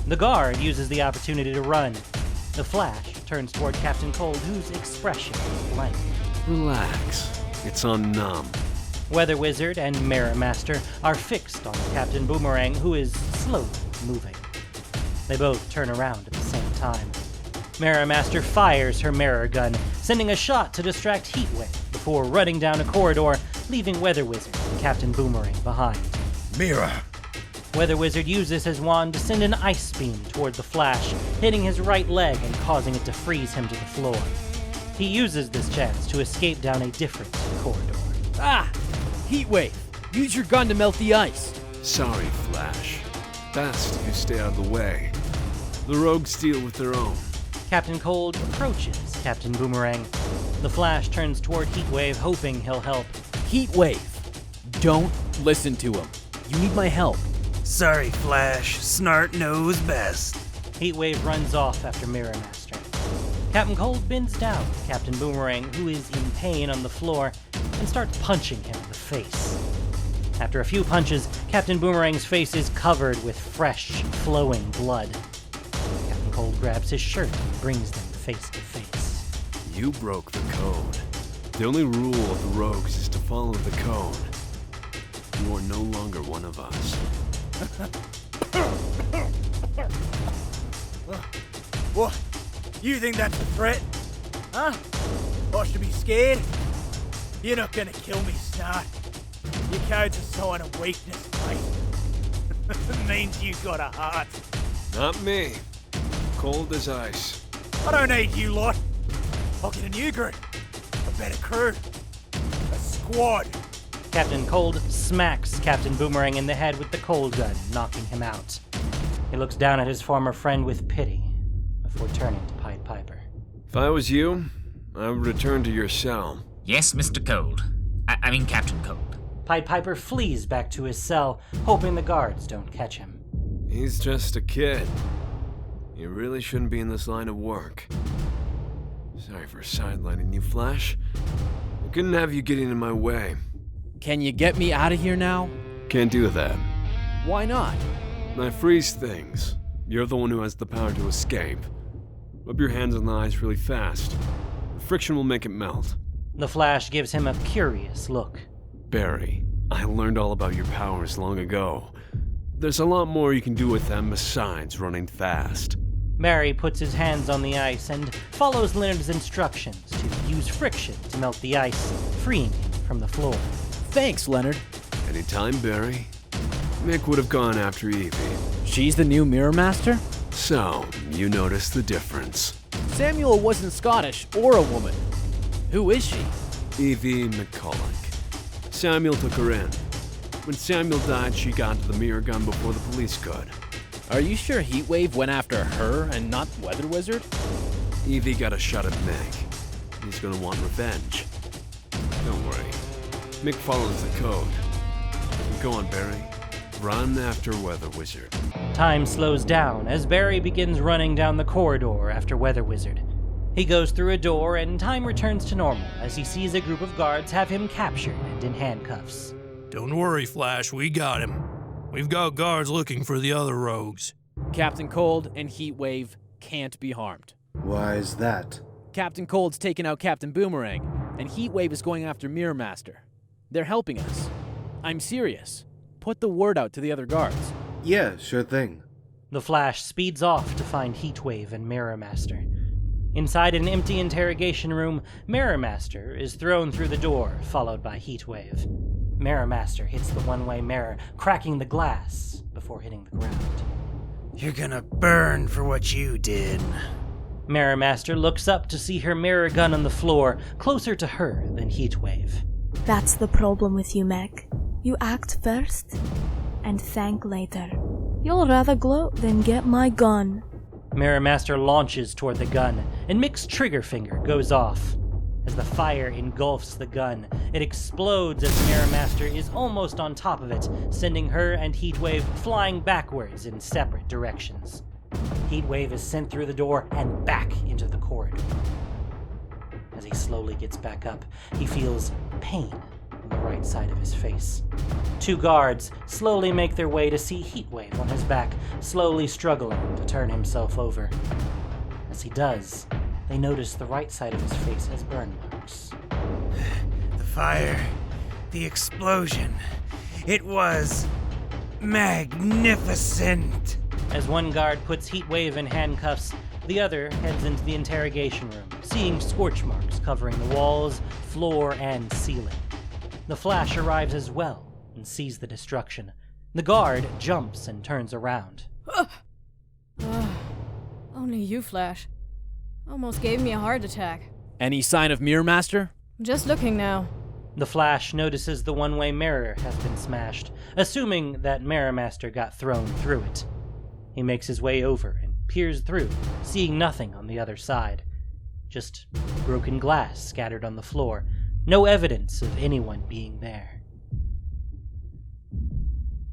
Speaker 1: The guard uses the opportunity to run. The Flash turns toward Captain Cold, whose expression is blank.
Speaker 12: Relax. It's on numb.
Speaker 1: Weather Wizard and Mirror Master are fixed on Captain Boomerang, who is slowly moving. They both turn around at the same time. Mirror Master fires her mirror gun, sending a shot to distract Heatwave before running down a corridor, leaving Weather Wizard and Captain Boomerang behind.
Speaker 13: Mirror!
Speaker 1: Weather Wizard uses his wand to send an ice beam toward the Flash, hitting his right leg and causing it to freeze him to the floor. He uses this chance to escape down a different corridor.
Speaker 2: Ah! Heatwave! Use your gun to melt the ice!
Speaker 12: Sorry, Flash. Best you stay out of the way. The rogues deal with their own.
Speaker 1: Captain Cold approaches Captain Boomerang. The Flash turns toward Heatwave, hoping he'll help.
Speaker 2: Heatwave! Don't listen to him. You need my help.
Speaker 21: Sorry, Flash. Snart knows best.
Speaker 1: Heatwave runs off after Mirror Master. Captain Cold bends down to Captain Boomerang, who is in pain on the floor, and starts punching him in the face. After a few punches, Captain Boomerang's face is covered with fresh, flowing blood. Captain Cold grabs his shirt and brings them face to face.
Speaker 12: You broke the code. The only rule of the rogues is to follow the code. You are no longer one of us.
Speaker 6: What? You think that's a threat? Huh? I should be scared? You're not gonna kill me, Snart. Your code's a sign of weakness, mate. It means you got a heart.
Speaker 12: Not me. Cold as ice.
Speaker 6: I don't need you lot. I'll get a new group. A better crew. A squad.
Speaker 1: Captain Cold smacks Captain Boomerang in the head with the cold gun, knocking him out. He looks down at his former friend with pity before turning to Pied Piper.
Speaker 12: If I was you, I would return to your cell.
Speaker 15: Yes, Mr. Cold. I mean Captain Cold.
Speaker 1: Pied Piper flees back to his cell, hoping the guards don't catch him.
Speaker 12: He's just a kid. You really shouldn't be in this line of work. Sorry for sidelining you, Flash. I couldn't have you getting in my way.
Speaker 2: Can you get me out of here now?
Speaker 12: Can't do that.
Speaker 2: Why not?
Speaker 12: I freeze things. You're the one who has the power to escape. Rub your hands on the ice really fast. The friction will make it melt.
Speaker 1: The Flash gives him a curious look.
Speaker 12: Barry, I learned all about your powers long ago. There's a lot more you can do with them besides running fast.
Speaker 1: Barry puts his hands on the ice and follows Leonard's instructions to use friction to melt the ice, freeing him from the floor.
Speaker 2: Thanks, Leonard.
Speaker 12: Anytime, Barry. Mick would have gone after Evie.
Speaker 2: She's the new Mirror Master?
Speaker 12: So, you noticed the difference.
Speaker 2: Samuel wasn't Scottish or a woman. Who is she?
Speaker 12: Evie McCulloch. Samuel took her in. When Samuel died, she got to the mirror gun before the police could.
Speaker 2: Are you sure Heatwave went after her and not Weather Wizard?
Speaker 12: Evie got a shot at Mick. He's gonna want revenge. Don't worry. Mick follows the code. Go on, Barry. Run after Weather Wizard.
Speaker 1: Time slows down as Barry begins running down the corridor after Weather Wizard. He goes through a door and time returns to normal as he sees a group of guards have him captured and in handcuffs.
Speaker 18: Don't worry, Flash, we got him. We've got guards looking for the other rogues.
Speaker 19: Captain Cold and Heatwave can't be harmed.
Speaker 4: Why is that?
Speaker 19: Captain Cold's taken out Captain Boomerang, and Heatwave is going after Mirror Master. They're helping us. I'm serious. Put the word out to the other guards.
Speaker 4: Yeah, sure thing.
Speaker 1: The Flash speeds off to find Heatwave and Mirror Master. Inside an empty interrogation room, Mirror Master is thrown through the door, followed by Heatwave. Mirror Master hits the one-way mirror, cracking the glass before hitting the ground.
Speaker 21: You're gonna burn for what you did.
Speaker 1: Mirror Master looks up to see her mirror gun on the floor, closer to her than Heatwave.
Speaker 14: That's the problem with you, Meg. You act first and thank later. You'll rather gloat than get my gun.
Speaker 1: Mirror Master launches toward the gun, and Mick's trigger finger goes off. As the fire engulfs the gun, it explodes as Mirror Master is almost on top of it, sending her and Heatwave flying backwards in separate directions. Heatwave is sent through the door and back into the corridor. As he slowly gets back up, he feels pain on the right side of his face. Two guards slowly make their way to see Heatwave on his back, slowly struggling to turn himself over. As he does, they notice the right side of his face has burn marks.
Speaker 21: The fire, the explosion, it was magnificent.
Speaker 1: As one guard puts Heatwave in handcuffs, the other heads into the interrogation room, seeing scorch marks covering the walls, floor, and ceiling. The Flash arrives as well and sees the destruction. The guard jumps and turns around.
Speaker 5: Only you, Flash. Almost gave me a heart attack.
Speaker 19: Any sign of Mirror Master?
Speaker 5: Just looking now.
Speaker 1: The Flash notices the one-way mirror has been smashed, assuming that Mirror Master got thrown through it. He makes his way over and peers through, seeing nothing on the other side. Just broken glass scattered on the floor. No evidence of anyone being there.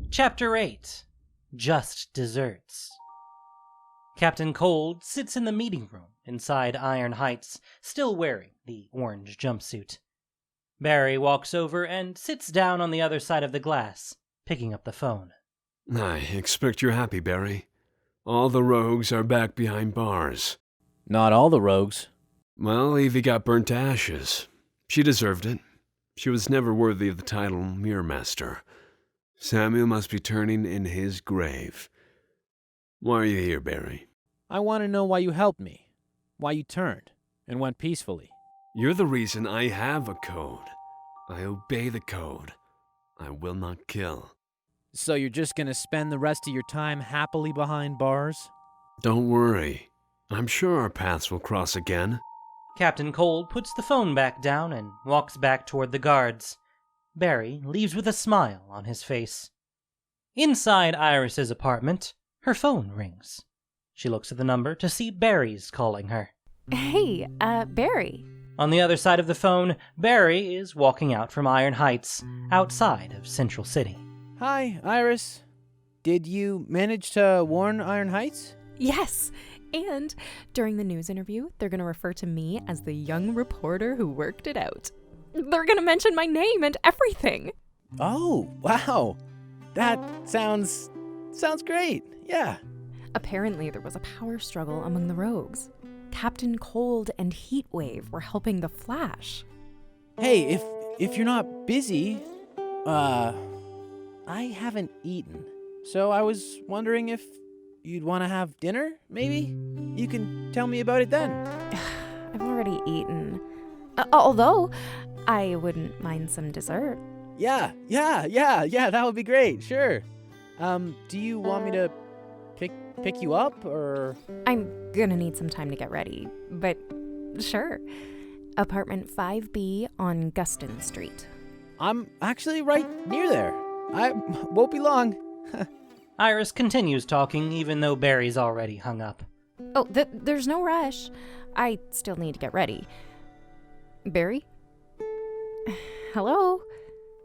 Speaker 1: Chapter 8. Just Desserts. Captain Cold sits in the meeting room inside Iron Heights, still wearing the orange jumpsuit. Barry walks over and sits down on the other side of the glass, picking up the phone.
Speaker 12: I expect you're happy, Barry. All the rogues are back behind bars.
Speaker 19: Not all the rogues.
Speaker 12: Well, Evie got burnt to ashes. She deserved it. She was never worthy of the title Mirror Master. Samuel must be turning in his grave. Why are you here, Barry?
Speaker 19: I want to know why you helped me, why you turned, and went peacefully.
Speaker 12: You're the reason I have a code. I obey the code. I will not kill.
Speaker 19: So you're just gonna spend the rest of your time happily behind bars?
Speaker 12: Don't worry. I'm sure our paths will cross again.
Speaker 1: Captain Cold puts the phone back down and walks back toward the guards. Barry leaves with a smile on his face. Inside Iris's apartment, her phone rings. She looks at the number to see Barry's calling her.
Speaker 7: Hey, Barry.
Speaker 1: On the other side of the phone, Barry is walking out from Iron Heights, outside of Central City.
Speaker 19: Hi, Iris. Did you manage to warn Iron Heights?
Speaker 7: Yes, and during the news interview, they're going to refer to me as the young reporter who worked it out. They're going to mention my name and everything.
Speaker 19: Oh, wow. That sounds great. Yeah.
Speaker 7: Apparently, there was a power struggle among the rogues. Captain Cold and Heatwave were helping the Flash.
Speaker 19: Hey, if you're not busy, I haven't eaten. So I was wondering if you'd want to have dinner, maybe? You can tell me about it then.
Speaker 7: I've already eaten. Although, I wouldn't mind some dessert.
Speaker 19: Yeah, that would be great, sure. Do you want me to pick you up, or?
Speaker 7: I'm gonna need some time to get ready, but sure. Apartment 5B on Guston Street.
Speaker 19: I'm actually right near there. I won't be long.
Speaker 1: Iris continues talking, even though Barry's already hung up.
Speaker 7: Oh, there's no rush. I still need to get ready. Barry? Hello?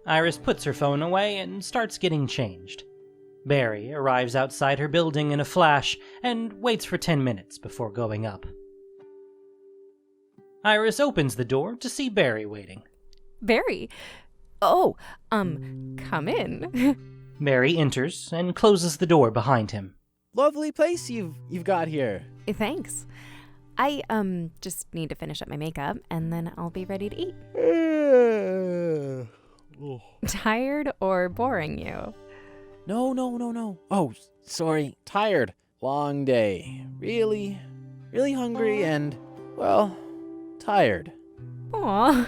Speaker 1: Iris puts her phone away and starts getting changed. Barry arrives outside her building in a flash and waits for 10 minutes before going up. Iris opens the door to see Barry waiting.
Speaker 7: Barry? Oh, come in.
Speaker 1: Barry enters and closes the door behind him.
Speaker 19: Lovely place you've got here.
Speaker 7: Thanks. I, just need to finish up my makeup, and then I'll be ready to eat. Tired or boring you?
Speaker 19: No. Oh, sorry. Tired. Long day. Really hungry and, well, tired.
Speaker 7: Aw.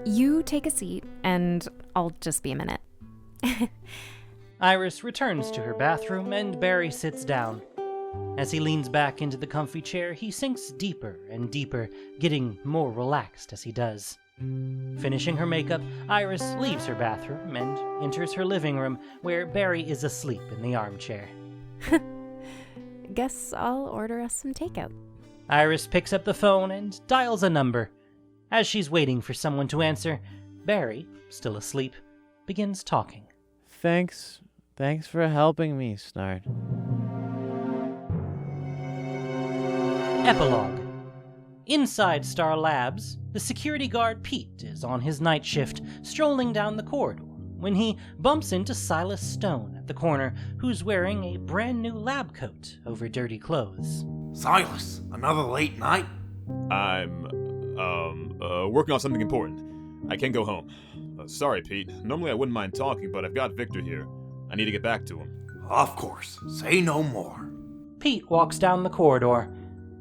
Speaker 7: You take a seat, and I'll just be a minute.
Speaker 1: Iris returns to her bathroom, and Barry sits down. As he leans back into the comfy chair, he sinks deeper and deeper, getting more relaxed as he does. Finishing her makeup, Iris leaves her bathroom and enters her living room, where Barry is asleep in the armchair.
Speaker 7: Guess I'll order us some takeout.
Speaker 1: Iris picks up the phone and dials a number. As she's waiting for someone to answer, Barry, still asleep, begins talking.
Speaker 19: Thanks for helping me, Snart.
Speaker 1: Epilogue. Inside Star Labs, the security guard Pete is on his night shift, strolling down the corridor, when he bumps into Silas Stone at the corner, who's wearing a brand new lab coat over dirty clothes.
Speaker 8: Silas, another late night?
Speaker 16: I'm, working on something important. I can't go home. Sorry, Pete. Normally I wouldn't mind talking, but I've got Victor here. I need to get back to him.
Speaker 8: Of course. Say no more.
Speaker 1: Pete walks down the corridor.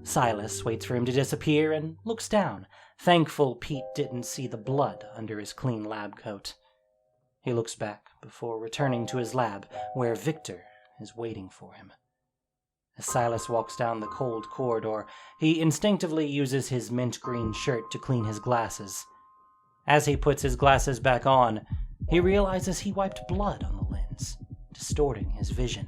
Speaker 1: Silas waits for him to disappear and looks down, thankful Pete didn't see the blood under his clean lab coat. He looks back before returning to his lab, where Victor is waiting for him. As Silas walks down the cold corridor, he instinctively uses his mint green shirt to clean his glasses. As he puts his glasses back on, he realizes he wiped blood on the lens, distorting his vision.